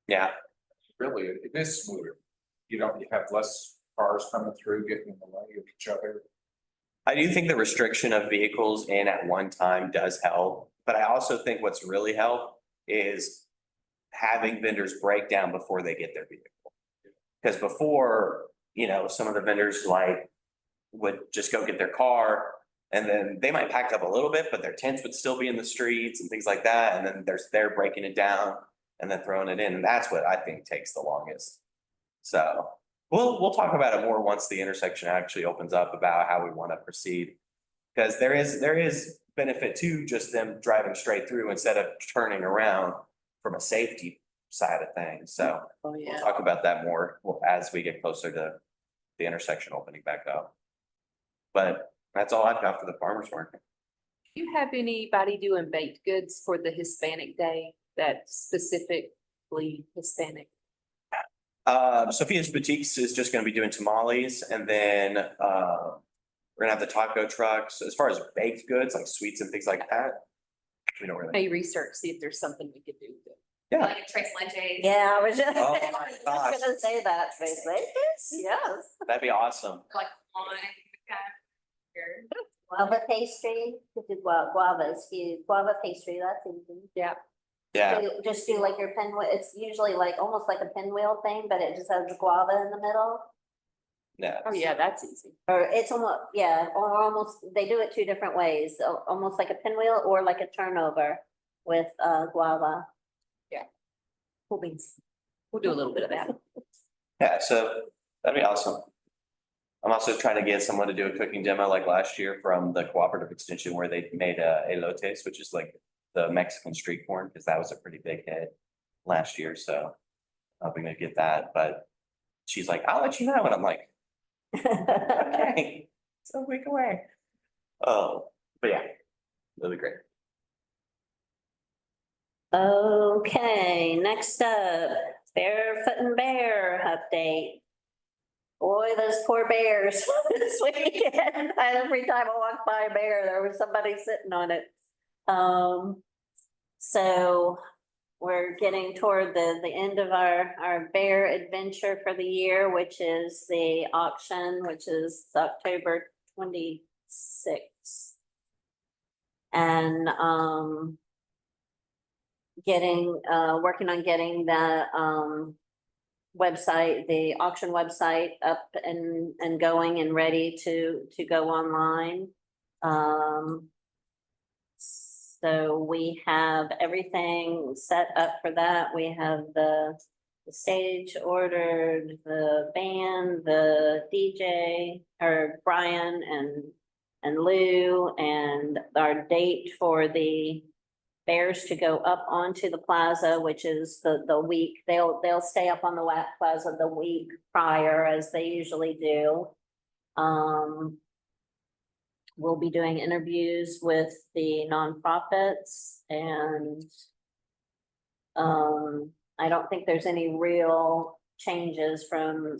Yeah, Really, it is smoother. You have less cars coming through, getting in the way of each other. I do think the restriction of vehicles in at one time does help, but I also think what's really helped is having vendors break down before they get their vehicle. Because before, some of the vendors would just go get their car and then they might pack up a little bit, but their tents would still be in the streets and things like that. And then they're breaking it down and then throwing it in. And that's what I think takes the longest. So we'll talk about it more once the intersection actually opens up about how we want to proceed. Because there is benefit to just them driving straight through instead of turning around from a safety side of things. So Oh, we'll talk about that more as we get closer to the intersection opening back up. But that's all I've got for the farmer's market. Do you have anybody doing baked goods for the Hispanic Day that's specifically Hispanic? Sophia's Boutiques is just gonna be doing tamales and then, we're gonna have the taco trucks. As far as baked goods, like sweets and things like that. We don't really, May research, see if there's something we could do. yeah, Like a Tres Leches. Yeah, I was just, Oh I my was gosh. just gonna say that, Trace. Yes. that'd be awesome. Like on kind of. Here. Guava pastry, guava, guava pastry, that's easy. Yeah. Yeah, Just do like your pinwheel, it's usually like, almost like a pinwheel thing, but it just has the guava in the middle. yeah. Oh, yeah, that's easy. Or it's almost, yeah, or almost, they do it two different ways, almost like a pinwheel or like a turnover with guava. Cool beans. We'll do a little bit of that. Yeah, so that'd be awesome. I'm also trying to get someone to do a cooking demo like last year from the Cooperative Extension where they made elotes, which is like the Mexican street corn, because that was a pretty big hit last year, so hoping to get that, but she's like, I'll let you know, and I'm like, okay, it's a week away. Oh, but yeah, it'll be great. Okay, next up, Barefoot and Bear update. Boy, those poor bears this weekend. Every time I walked by a bear, there was somebody sitting on it. So we're getting toward the end of our bear adventure for the year, which is the auction, which is October 26th. And, working on getting the, website, the auction website up and going and ready to go online. So we have everything set up for that. We have the stage ordered, the band, the DJ, or Brian and Lou, and our date for the Bears to go up onto the plaza, which is the week, they'll stay up on the plaza the week prior, as they usually do. We'll be doing interviews with the nonprofits and I don't think there's any real changes from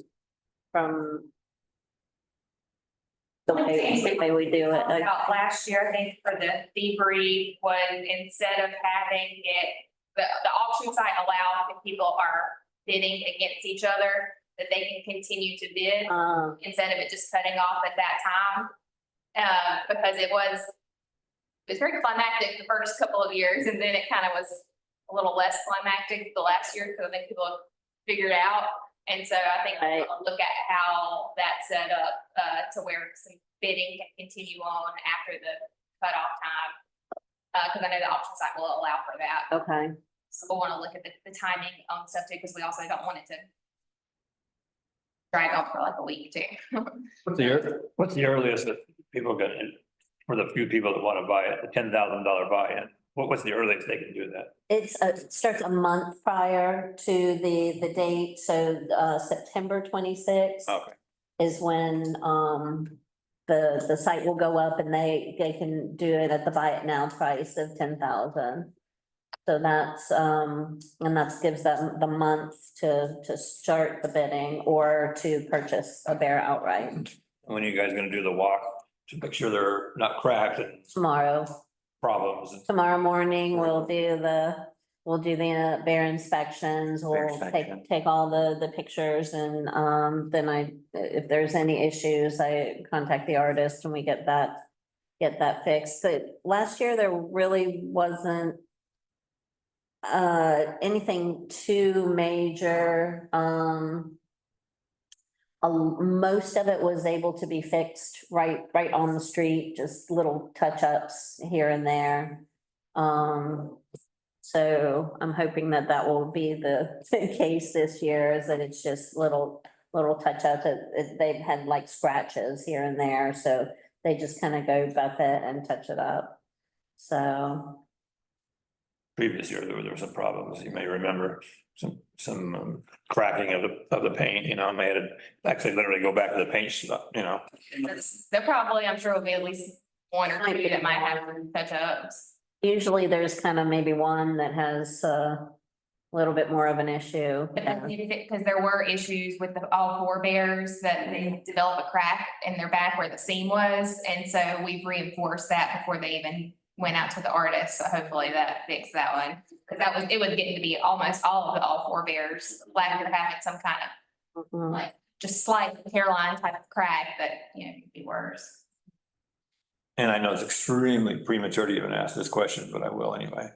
the way we do it. Like, About last year, I think for the debrief was instead of having it, the auction site allows if people are bidding against each other, that they can continue to bid instead of it just cutting off at that time. Because it was very climactic the first couple of years, and then it kind of was a little less climactic the last year, because I think people have figured out. And so I think Right. we'll look at how that's set up, to where some bidding can continue on after the cutoff time. Cause I know the auction site will allow for that. okay, So we'll wanna look at the timing on stuff too, because we also don't want it to drag on for like a week too. What's the earliest that people get in, for the few people that want to buy it, the $10,000 buy-in? What's the earliest they can do that? It starts a month prior to the date, so, September 26th. Okay. Is when, the site will go up and they can do it at the buy it now price of 10,000. So that's, and that gives them the month to start the bidding or to purchase a bear outright When are you guys gonna do the walk to make sure they're not cracked and tomorrow. problems? Tomorrow morning, we'll do the bear inspections, Bear we'll inspection. take all the pictures and, then if there's any issues, I contact the artist and we get that fixed. But last year, there really wasn't anything too major, most of it was able to be fixed right on the street, just little touch-ups here and there. So I'm hoping that will be the case this year, is that it's just little touch-ups. They've had like scratches here and there, so they just kind of go buff it and touch it up. So, Previous year, there were some problems, you may remember, some cracking of the paint, you know, and they had to actually literally go back to the paint shop, you know. There probably, I'm sure will be at least one or two that might have some touch ups. usually there's kind of maybe one that has a little bit more of an issue. Because there were issues with all four bears that they developed a crack in their back where the seam was. And so we've reinforced that before they even went out to the artist. So hopefully that fixed that one. Because it was getting to be almost all four bears, like they're having some kind of Mhm. like just slight hairline type of crack that, could be worse. And I know it's extremely premature to even ask this question, but I will anyway.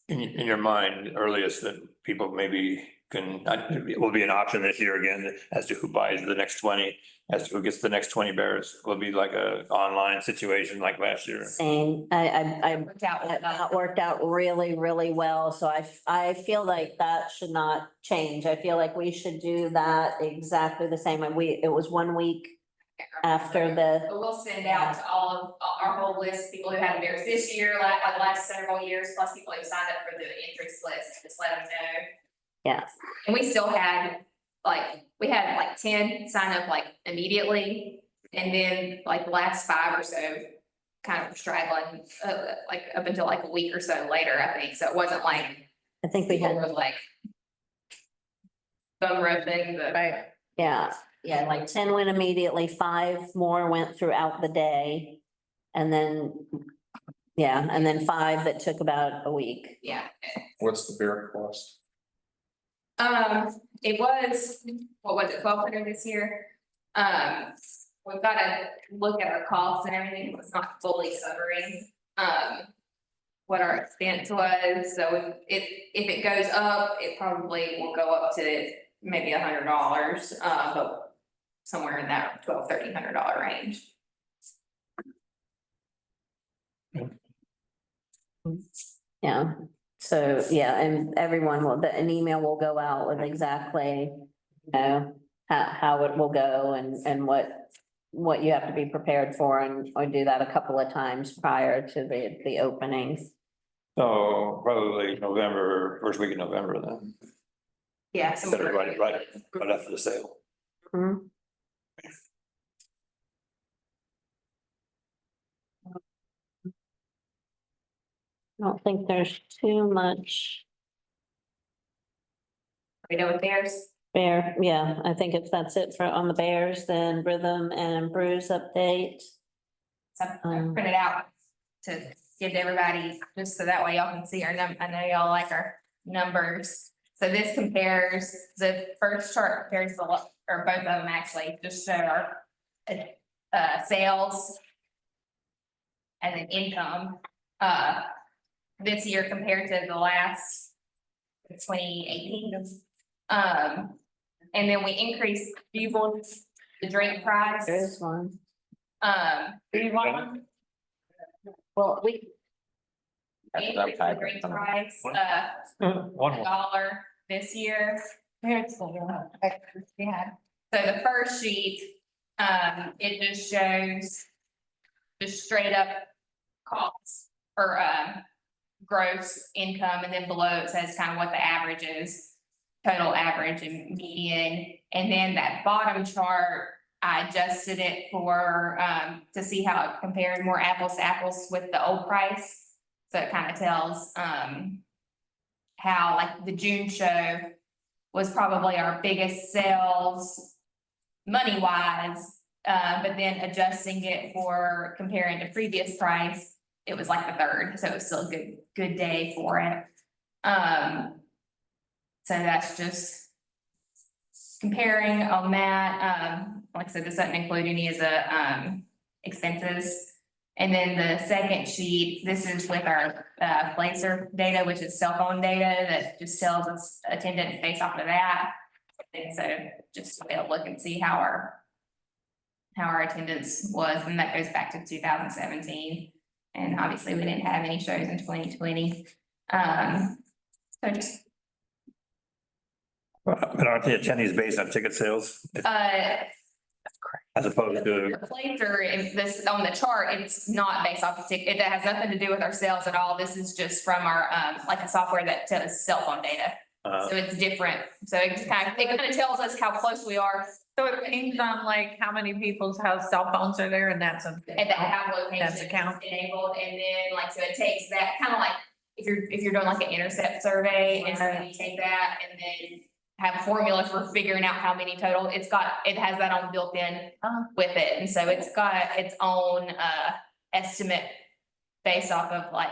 In your mind, earliest that people maybe it will be an option this year again as to who buys the next 20, as to who gets the next 20 bears, will be like a online situation like last year. Same, I Worked out with that worked out really, really well, so I feel like that should not change. I feel like we should do that exactly the same, and it was 1 week after the, But we'll send out to all of our whole list, of people who had bears this year, the last several years, plus people who signed up for the interest list, just let them know. yeah, And we still had, we had 10 sign up immediately. And then the last 5 or so kind of straggling, up until a week or so later, I think. So it wasn't I think we people had, were bum rushing, but. Right. yeah, 10 went immediately, 5 more went throughout the day. And then, and then 5 that took about a week. Yeah. What's the bear cost? It was, what was it, 1,200 this year? We've got to look at our costs and everything, it's not fully covering, what our expense was, so if it goes up, it probably will go up to maybe $100, but somewhere in that $1,200-1,300 range. Yeah, so, and everyone an email will go out with exactly, how it will go and what you have to be prepared for, and I do that a couple of times prior to the openings. So probably November, first week of November then, Yeah. instead of right after the sale. Mhm. I don't think there's too much We know with theirs. bear, I think if that's it on the bears, then rhythm and bruise update. So I printed out to give to everybody, just so that way y'all can see our I know y'all like our numbers. So this compares, the first chart compares or both of them actually, just show our sales and then income, this year compared to the last 2018. And then we increased Bugle, the drink price. There is one. Do you want one? Well, we, Increased the drink price, One more. $1 this year, Here's the one. Yeah. So the first sheet, it just shows just straight up costs or, gross income, and then below it says kind of what the average is, total average and median. And then that bottom chart, I adjusted it for, to see how it compared more apples to apples with the old price. So it kind of tells, how like the June show was probably our biggest sales money wise. But then adjusting it for comparing to previous price, it was like the third, so it was still a good day for it. So that's just comparing on that. Like I said, this doesn't include any of the expenses. And then the second sheet, this is with our Placer data, which is cell phone data that just tells us attendance based off of that. And so just to be able to look and see how our attendance was, and that goes back to 2017. And obviously we didn't have any shows in 2020. So just But aren't the attendees based on ticket sales as opposed to, the Placer, if this on the chart, it's not based off of ticket. It has nothing to do with our sales at all. This is just from our like a software that tells cell phone data. So it's different. So it kind of tells us how close we are. So it hangs on like how many people's house cell phones are there and that's a. And that have locations That's a count. enabled, and then like, so it takes that kind of like, if you're doing like an intercept survey, and so you take that and then have a formula for figuring out how many total, it has that on built in with it, and so it's got its own estimate based off of like,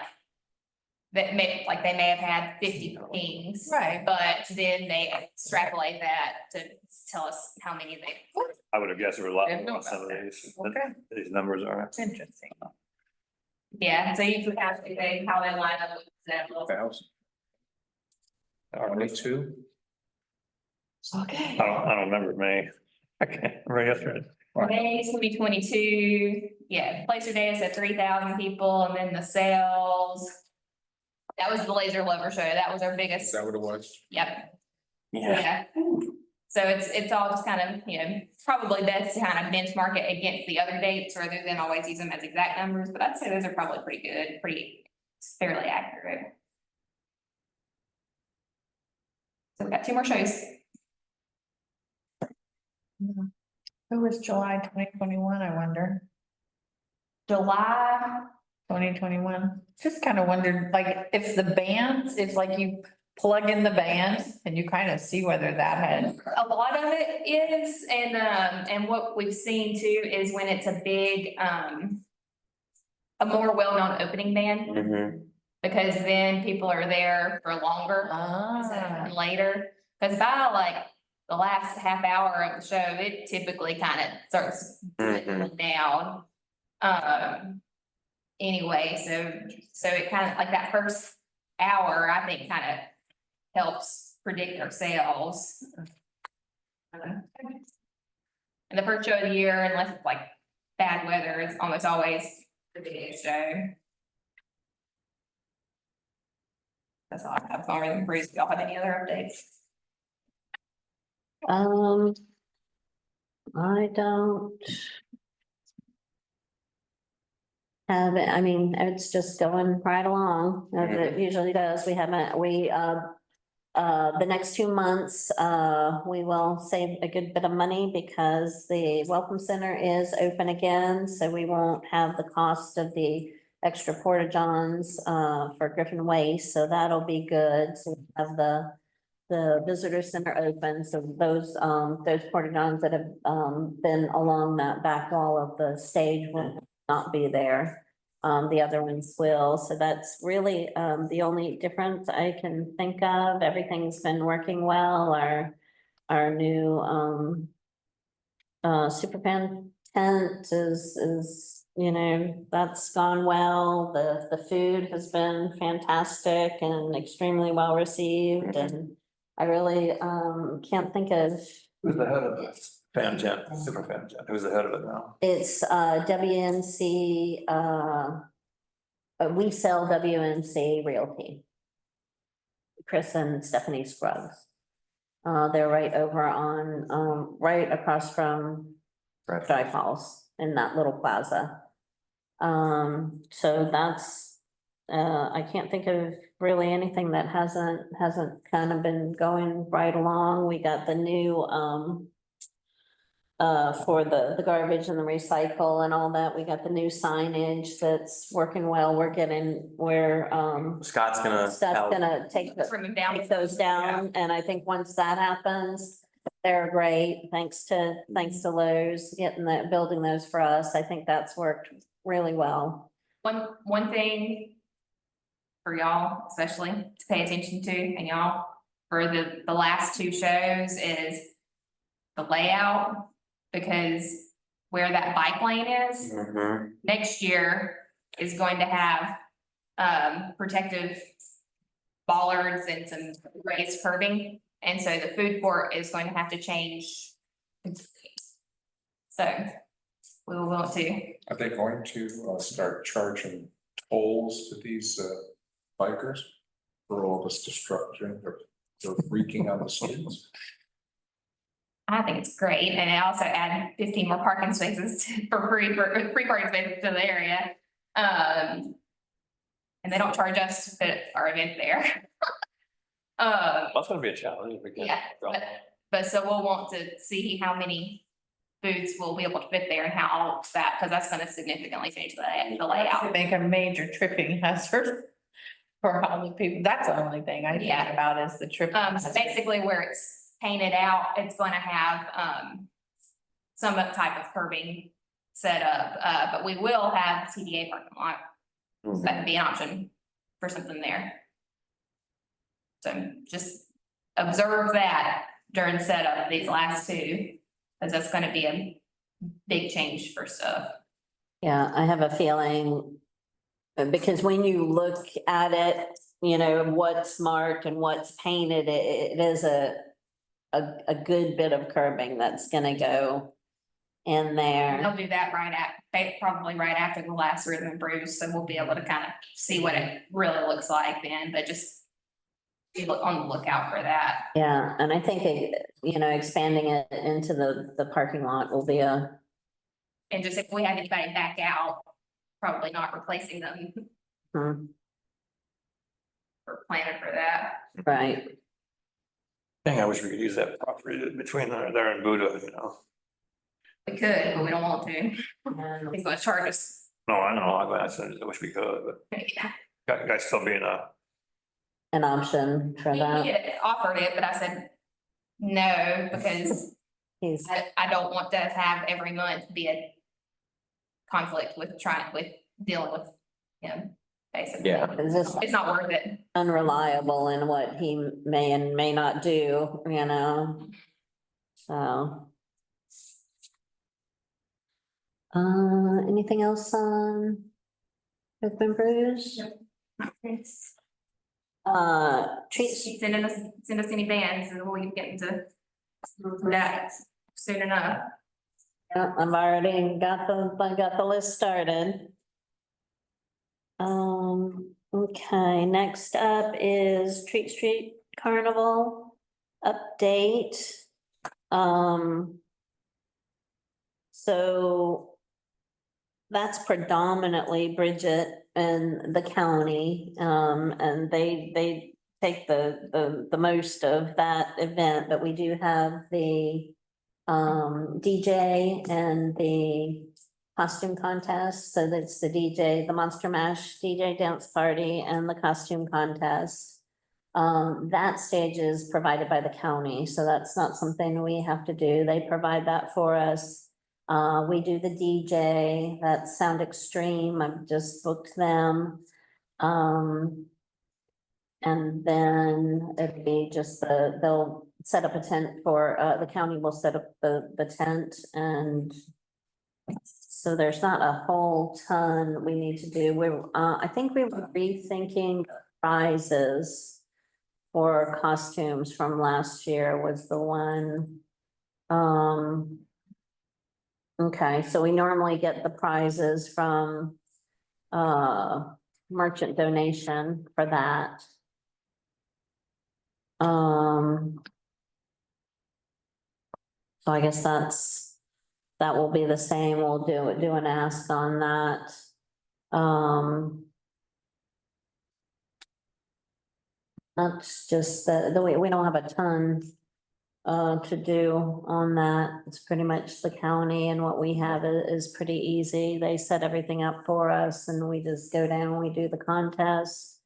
that may, like they may have had 50 pings. Right. But then they extrapolate that to tell us how many they. I would have guessed there were a lot I didn't know more on some of about these, Okay, these numbers are. that's interesting. Yeah, so you can kind of see how they line up with that. 1,000. 22. Okay. I don't remember May. I can't remember yesterday. May 2022, yeah, Placer data said 3,000 people, and then the sales. That was the Laser Lover show. That was our Is biggest. that what it was? Yep. Yeah, So it's all just kind of, it's probably best to kind of benchmark it against the other dates rather than always use them as exact numbers, but I'd say those are probably pretty good, pretty fairly accurate. So we got 2 more shows. It was July 2021, I wonder, July, 2021. Just kind of wondered, like, if the bands, if like you plug in the band and you kind of see whether that had. a lot of it is, and what we've seen too is when it's a big, a more well-known opening band, mhm. because then people are there for longer Ah. than later. Cause by like the last half hour of the show, it typically kind of starts dwindling down. Anyway, so it kind of like that first hour, I think kind of helps predict our sales. And the first show of the year, unless it's like bad weather, it's almost always the biggest show. That's all I have. Sorry, Bruce, do y'all have any other updates? I don't have it. I mean, it's just going right along as it usually does. We haven't, the next 2 months, we will save a good bit of money because the Welcome Center is open again, so we won't have the cost of the extra porta johns, for Griffin Waste, so that'll be good. So we have the visitor center open, so those porta johns that have, been along that back wall of the stage will not be there. The other ones will, so that's really, the only difference I can think of. Everything's been working well. Our new, Superfan tent is, that's gone well. The food has been fantastic and extremely well received, and I really, can't think of. Who's the head of this? Fan tent, super fan tent. Who's the head of it now? It's WNC, we sell WNC Realty. Chris and Stephanie Scruggs. They're right over on, right across from Right. Dry Falls in that little plaza. So that's, I can't think of really anything that hasn't kind of been going right along. We got the new, for the garbage and the recycle and all that. We got the new signage that's working well. Scott's gonna Scott's help. gonna take Let's remove down. take those down, and I think once that happens, they're great, thanks to Lowe's building those for us. I think that's worked really well. One thing for y'all especially to pay attention to, and y'all, for the last two shows is the layout, because where that bike lane is, Mhm. next year is going to have protective bollards and some raised curbing, and so the food court is going to have to change. So we will want to. Are they going to start charging tolls to these bikers for all this destruction or wreaking on the streets? I think it's great, and I also add 15 more parking spaces for free parking spaces to the area. And they don't charge us to put our event there. That's gonna be a challenge. We can't Yeah, drop- but so we'll want to see how many booths will be able to fit there and how all of that, because that's gonna significantly change the layout. Make a major tripping hazard for all the people. That's the only thing I think Yeah. about is the trip. So basically where it's painted out, it's gonna have, some type of curbing set up, but we will have TDA parking lot. So that could be an option for something there. So just observe that during setup, these last two, because that's gonna be a big change for stuff. Yeah, I have a feeling, because when you look at it, what's marked and what's painted, it is a good bit of curbing that's gonna go in there. They'll do that probably right after the last Rhythm and Brews, so we'll be able to kind of see what it really looks like then, but just be on the lookout for that. Yeah, and I think, expanding it into the parking lot will be And just if we have anybody back out, probably not replacing them hmm, or planning for that. right. Dang, I wish we could use that property between there and Buddha, We could, but we don't want to. Um, He's gonna charge us. No, I know, I said, I wish we could, but guys still being An option for We that. had offered it, but I said no, because He's, I don't want to have every month be a conflict with dealing with him, basically. Yeah. is just It's not worth it. unreliable in what he may and may not do, so. Anything else on Rhythm and Brews? Treats, Send us any bands and we'll get into that soon enough. yeah, I've already got the list started. Okay, next up is Treat Street Carnival update. So that's predominantly Bridget and the county, and they take the most of that event, but we do have the DJ and the costume contest. So that's the DJ, the Monster Mash DJ dance party and the costume contest. That stage is provided by the county, so that's not something we have to do. They provide that for us. We do the DJ, that's Sound Extreme. I've just booked them. And then it'd be just they'll set up a tent for, the county will set up the tent, and so there's not a whole ton we need to do. I think we were rethinking prizes for costumes from last year was the one. Okay, so we normally get the prizes from merchant donation for that. So I guess that will be the same. We'll do an ask on that. That's just the way, we don't have a ton to do on that. It's pretty much the county, and what we have is pretty easy. They set everything up for us and we just go down, we do the contest.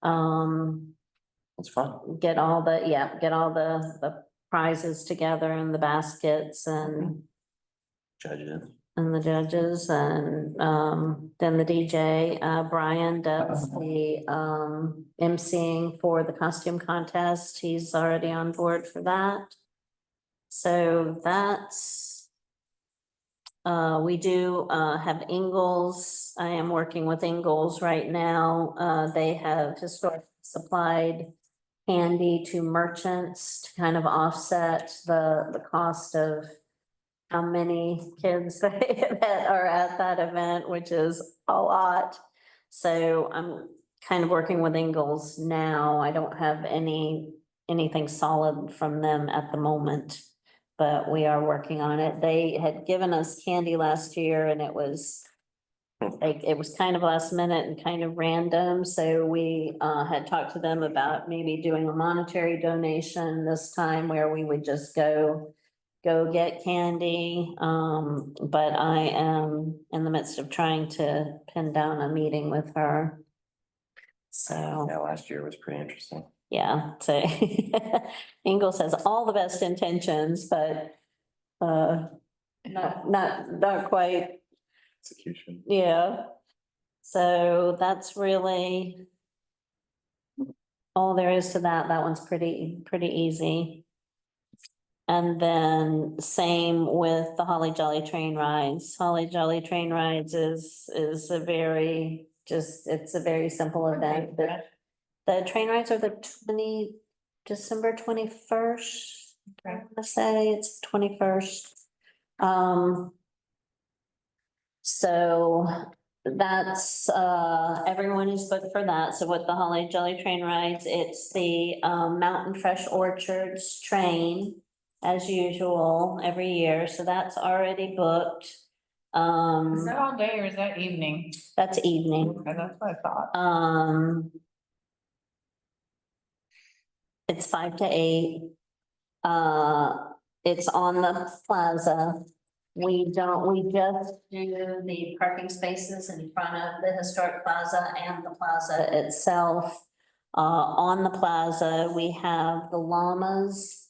It's fun. Get all the prizes together in the baskets and Judges. the judges and, then the DJ, Brian does the, emceeing for the costume contest. He's already on board for that. So that's, we do, have Ingalls. I am working with Ingalls right now. They have historically supplied candy to merchants to kind of offset the cost of how many kids that are at that event, which is a lot. So I'm kind of working with Ingalls now. I don't have anything solid from them at the moment, but we are working on it. They had given us candy last year and it was like, it was kind of last minute and kind of random. So we had talked to them about maybe doing a monetary donation this time where we would just go get candy. But I am in the midst of trying to pin down a meeting with her. So, Yeah, last year was pretty interesting. yeah, so Ingalls has all the best intentions, but not quite, Execution. yeah. So that's really all there is to that. That one's pretty easy. And then same with the Holly Jolly train rides. Holly Jolly train rides is a very, it's a very simple event. The train rides are December 21st. I wanna say it's 21st. So that's, everyone is booked for that. So with the Holly Jolly train rides, it's the, Mountain Fresh Orchards train as usual every year. So that's already booked. Is that all day or is that evening? That's evening. Okay, that's what I thought. It's 5 to 8. It's on the plaza. We just do the parking spaces in front of the historic plaza and the plaza itself. On the plaza, we have the llamas.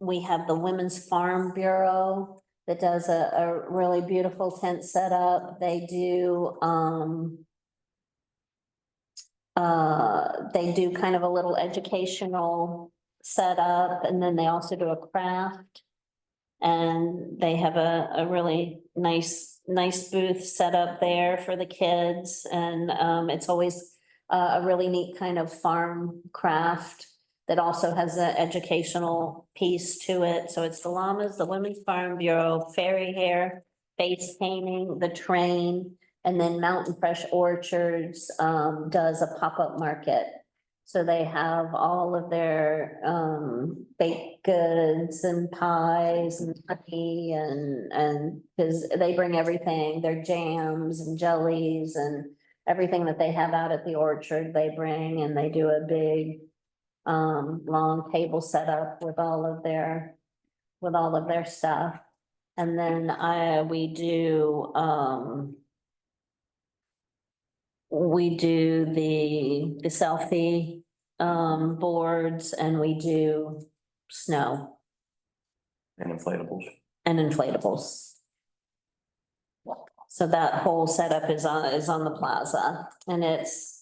We have the Women's Farm Bureau that does a really beautiful tent setup. They do kind of a little educational setup, and then they also do a craft. And they have a really nice booth set up there for the kids, and it's always a really neat kind of farm craft that also has an educational piece to it. So it's the llamas, the Women's Farm Bureau, fairy hair, face painting, the train, and then Mountain Fresh Orchards does a pop-up market. So they have all of their baked goods and pies and honey and because they bring everything, their jams and jellies and everything that they have out at the orchard, they bring, and they do a big long table setup with all of their stuff. And then we do the selfie boards, and we do snow And inflatables. and inflatables. So that whole setup is on the plaza, and it's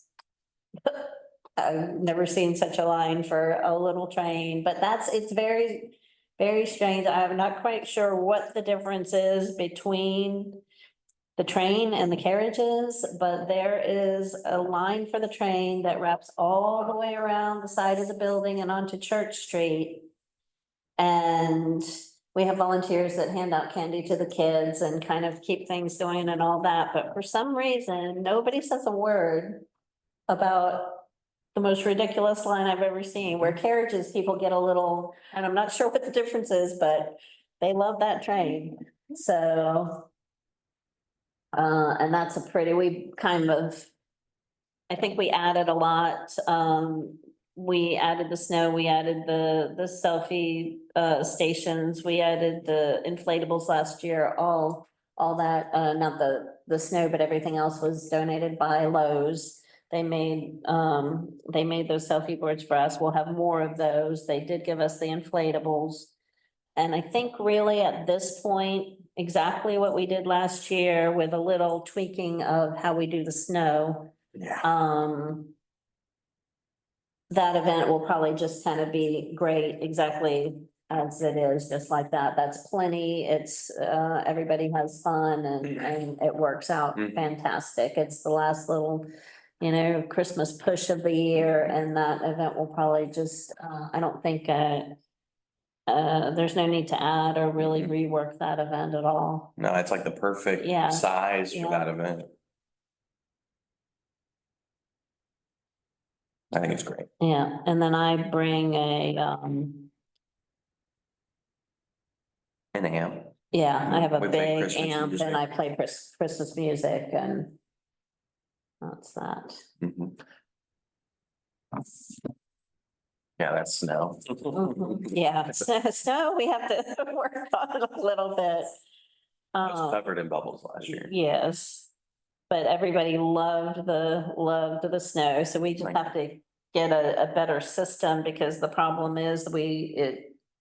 I've never seen such a line for a little train, but it's very, very strange. I'm not quite sure what the difference is between the train and the carriages, but there is a line for the train that wraps all the way around the side of the building and onto Church Street. And we have volunteers that hand out candy to the kids and kind of keep things going and all that, but for some reason, nobody says a word about the most ridiculous line I've ever seen, where carriages, people get a little, and I'm not sure what the difference is, but they love that train, so. And that's a pretty, we kind of, I think we added a lot, we added the snow, we added the selfie, stations, we added the inflatables last year, all that, not the snow, but everything else was donated by Lowe's. They made those selfie boards for us. We'll have more of those. They did give us the inflatables. And I think really at this point, exactly what we did last year with a little tweaking of how we do the snow. Yeah. That event will probably just kind of be great, exactly as it is, just like that. That's plenty. It's, everybody has fun and it works out Mhm. fantastic. It's the last little, Christmas push of the year, and that event will probably just, I don't think, there's no need to add or really rework that event at all. No, it's like the perfect Yeah. size for Yeah. that event. I think it's great. Yeah, and then I bring An amp. yeah, I have a We play big Christmas amp music. and I play Christmas music and that's that. Mhm. Yeah, that's snow. Yeah, so we have to work on it a little bit. It was covered in bubbles last year. Yes, but everybody loved the snow, so we just Right. have to get a better system because the problem is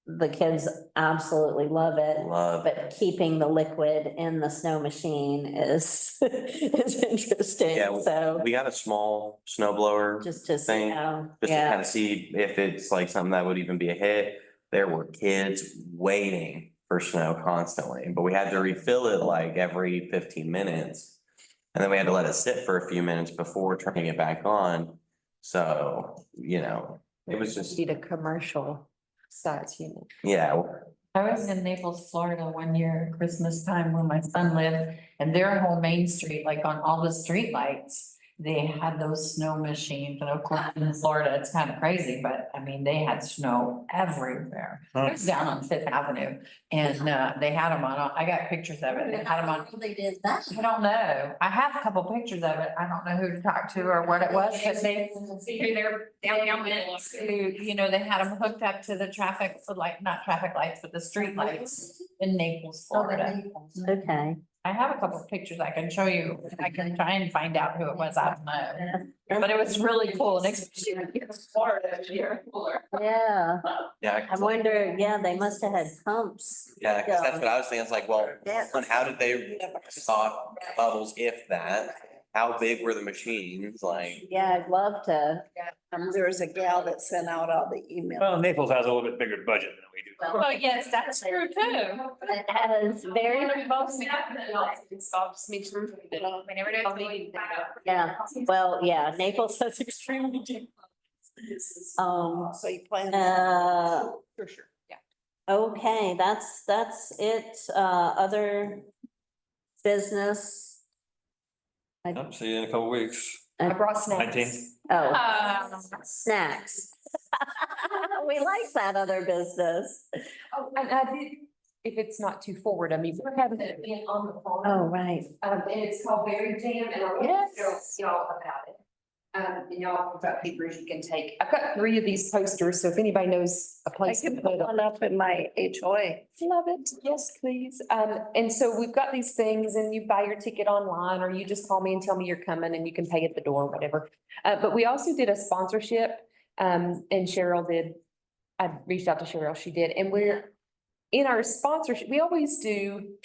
the kids absolutely love it. Love. But keeping the liquid in the snow machine is is interesting, Yeah, so We got a small snow blower just to see thing, how, just to yeah. kind of see if it's like something that would even be a hit. There were kids waiting for snow constantly, but we had to refill it like every 15 minutes. And then we had to let it sit for a few minutes before turning it back on. So, it was just, Need a commercial size unit. yeah. I was in Naples, Florida 1 year, Christmas time where my son lived, and their whole main street, like on all the street lights, they had those snow machines, and of course in Florida, it's kind of crazy, but I mean, they had snow everywhere. It was down on Fifth Avenue, and they had them on, I got pictures of it, they had them on. They did that. I don't know, I have a couple pictures of it, I don't know who to talk to or what it was, but they. See who they're downtown They had them hooked up to the traffic, not traffic lights, but the street lights in Naples, Florida. Okay. I have a couple of pictures I can show you. I can try and find out who it was. I don't know. But it was really cool and especially when you're in Florida, you're cooler. Yeah, Yeah. I wonder, yeah, they must have had pumps. Yeah, because that's what I was thinking. It's like, well, Yeah. and how did they stop bubbles, if that? How big were the machines? Like, Yeah, I'd love to. There was a gal that sent out all the emails. Well, Naples has a little bit bigger budget than we do. Well, yes, that's true too. It has very, yeah, well, yeah, Naples has extremely deep. So you plan. For sure, yeah. Okay, that's it, other business. Yep, see you in a couple weeks. I brought snacks. 19. Oh, snacks. We like that other business. Oh, and I did, if it's not too forward, I mean, we're having it being on the phone. Oh, right. And it's called Berry Jam, and I'll tell y'all about it. And y'all got papers you can take. I've got 3 of these posters, so if anybody knows a I place to can put put them. one up in my HOA. Love it. Yes, please. And so we've got these things and you buy your ticket online or you just call me and tell me you're coming and you can pay at the door, whatever. But we also did a sponsorship, and Cheryl did. I reached out to Cheryl, she did, and we're in our sponsorship, we always do.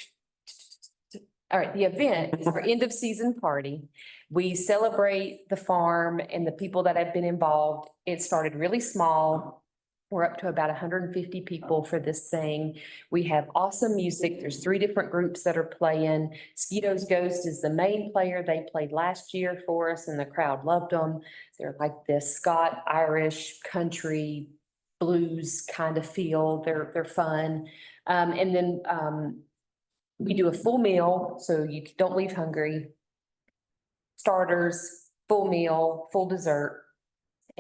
All right, the event is our end of season party. We celebrate the farm and the people that have been involved. It started really small. We're up to about 150 people for this thing. We have awesome music. There's 3 different groups that are playing. Skeetos Ghost is the main player. They played last year for us and the crowd loved them. They're like this Scott, Irish, country, blues kind of feel. They're fun. And then we do a full meal, so you don't leave hungry. Starters, full meal, full dessert.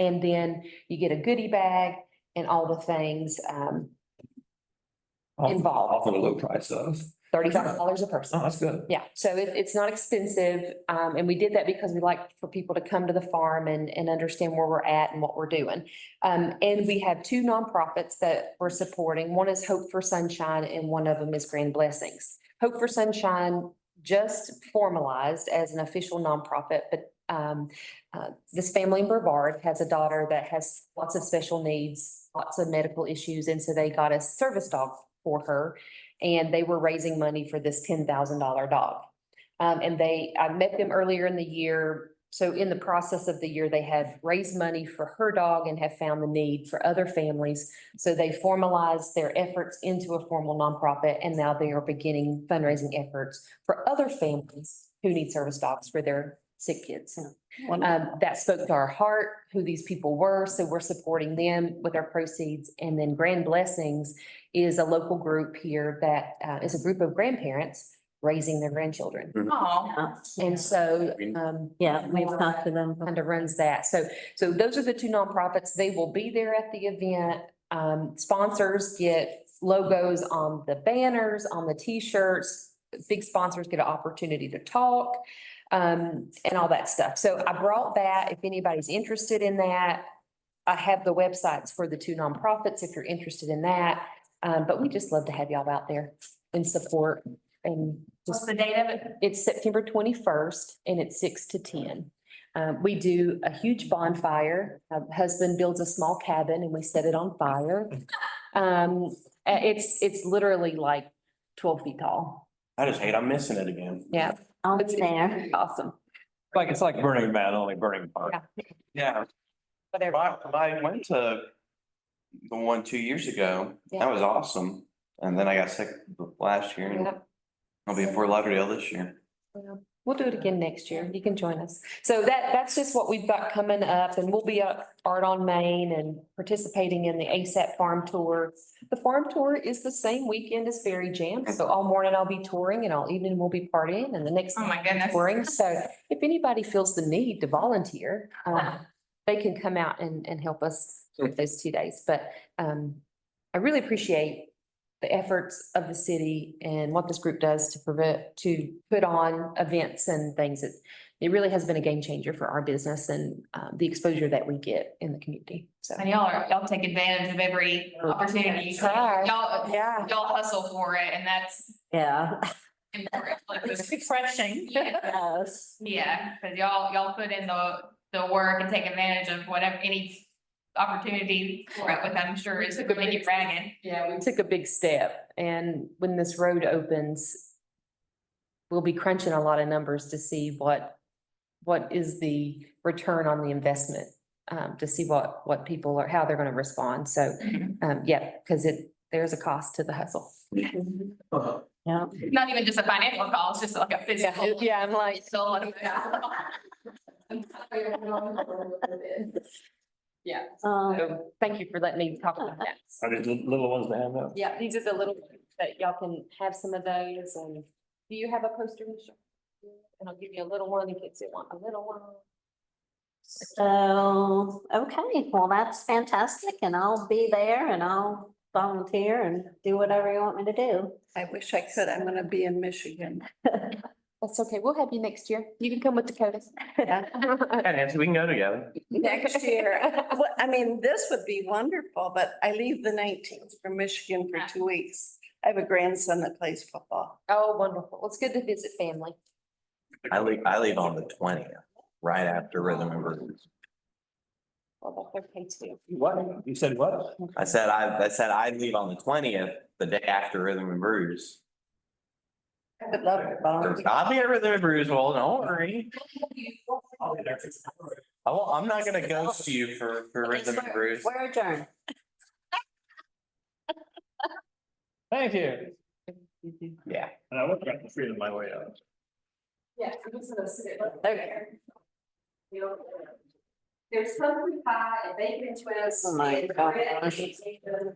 And then you get a goodie bag and all the things, involved. Off of a low price though. $35 a person. Oh, that's good. Yeah, so it's not expensive, and we did that because we like for people to come to the farm and understand where we're at and what we're doing. And we have two nonprofits that we're supporting. One is Hope for Sunshine and one of them is Grand Blessings. Hope for Sunshine just formalized as an official nonprofit, but this family in Brevard has a daughter that has lots of special needs, lots of medical issues, and so they got a service dog for her. And they were raising money for this $10,000 dog. I met them earlier in the year. So in the process of the year, they have raised money for her dog and have found the need for other families. So they formalized their efforts into a formal nonprofit, and now they are beginning fundraising efforts for other families who need service dogs for their sick kids. That spoke to our heart, who these people were, so we're supporting them with our proceeds. And then Grand Blessings is a local group here that is a group of grandparents raising their grandchildren. Oh, And so Yeah, we've talked to them. kind of runs that. So those are the two nonprofits. They will be there at the event. Sponsors get logos on the banners, on the T-shirts. Big sponsors get an opportunity to talk, and all that stuff. So I brought that, if anybody's interested in that. I have the websites for the two nonprofits if you're interested in that. But we just love to have y'all out there and support and what's just, the date of it? it's September 21st and it's 6 to 10. We do a huge bonfire. Husband builds a small cabin and we set it on fire. It's literally like 12 feet tall. I just hate I'm missing it again. Yeah. I'll be It's there. awesome. It's like Burning Man, only Burning Park. Yeah. Yeah, Whatever. I went to the one 2 years ago. Yeah. That was awesome. And then I got sick last year and Yeah. I'll be in Fort Lauderdale this year. Yeah. We'll do it again next year. You can join us. So that's just what we've got coming up, and we'll be at Art on Main and participating in the ASAP Farm Tour. The farm tour is the same weekend as Berry Jam. So all morning I'll be touring and all evening we'll be partying and the next. Oh, my goodness. Touring. So if anybody feels the need to volunteer, they can come out and help us with those 2 days. But I really appreciate the efforts of the city and what this group does to put on events and things. It really has been a game changer for our business and the exposure that we get in the community. So. And y'all take advantage of every opportunity you Try. can. Y'all, Yeah. y'all hustle for it and that's Yeah. important. Like this- refreshing. Yes. Yeah, cause y'all put in the work and take advantage of whatever, any opportunity for it, with I'm sure it's really you bragging. Yeah, we took a big step, and when this road opens, we'll be crunching a lot of numbers to see what is the return on the investment, to see what people are, how they're gonna respond. So, yeah, because there's a cost to the hustle. Yeah. Not even just a financial cost, just like a physical. Yeah, I'm like, So, yeah, Um, so thank you for letting me talk about that. Are these little ones to hand out? Yeah, these are the little, that y'all can have some of those, and do you have a poster, Michelle? And I'll give you a little one in case you want a little one. So, okay, well, that's fantastic, and I'll be there and I'll volunteer and do whatever you want me to do. I wish I could. I'm gonna be in Michigan. That's okay, we'll have you next year. You can come with Dakota. Yeah, Nancy, we can go together. Next year. Well, I mean, this would be wonderful, but I leave the 19th for Michigan for 2 weeks. I have a grandson that plays football. Oh, wonderful. Well, it's good to visit family. I leave on the 20th, right after Rhythm and Blues. Well, that's okay too. What? You said what? I said I leave on the 20th, the day after Rhythm and Brews. I would love to volunteer. I'll be at Rhythm and Brews, well, don't worry. I'm not gonna ghost you for Rhythm and Brews. We're adjourned. Thank you. Yeah. And I looked at the freedom my way out. Yeah. I'm just gonna sit it right there. There's pumpkin pie and bacon twist. Oh my and bread gosh. and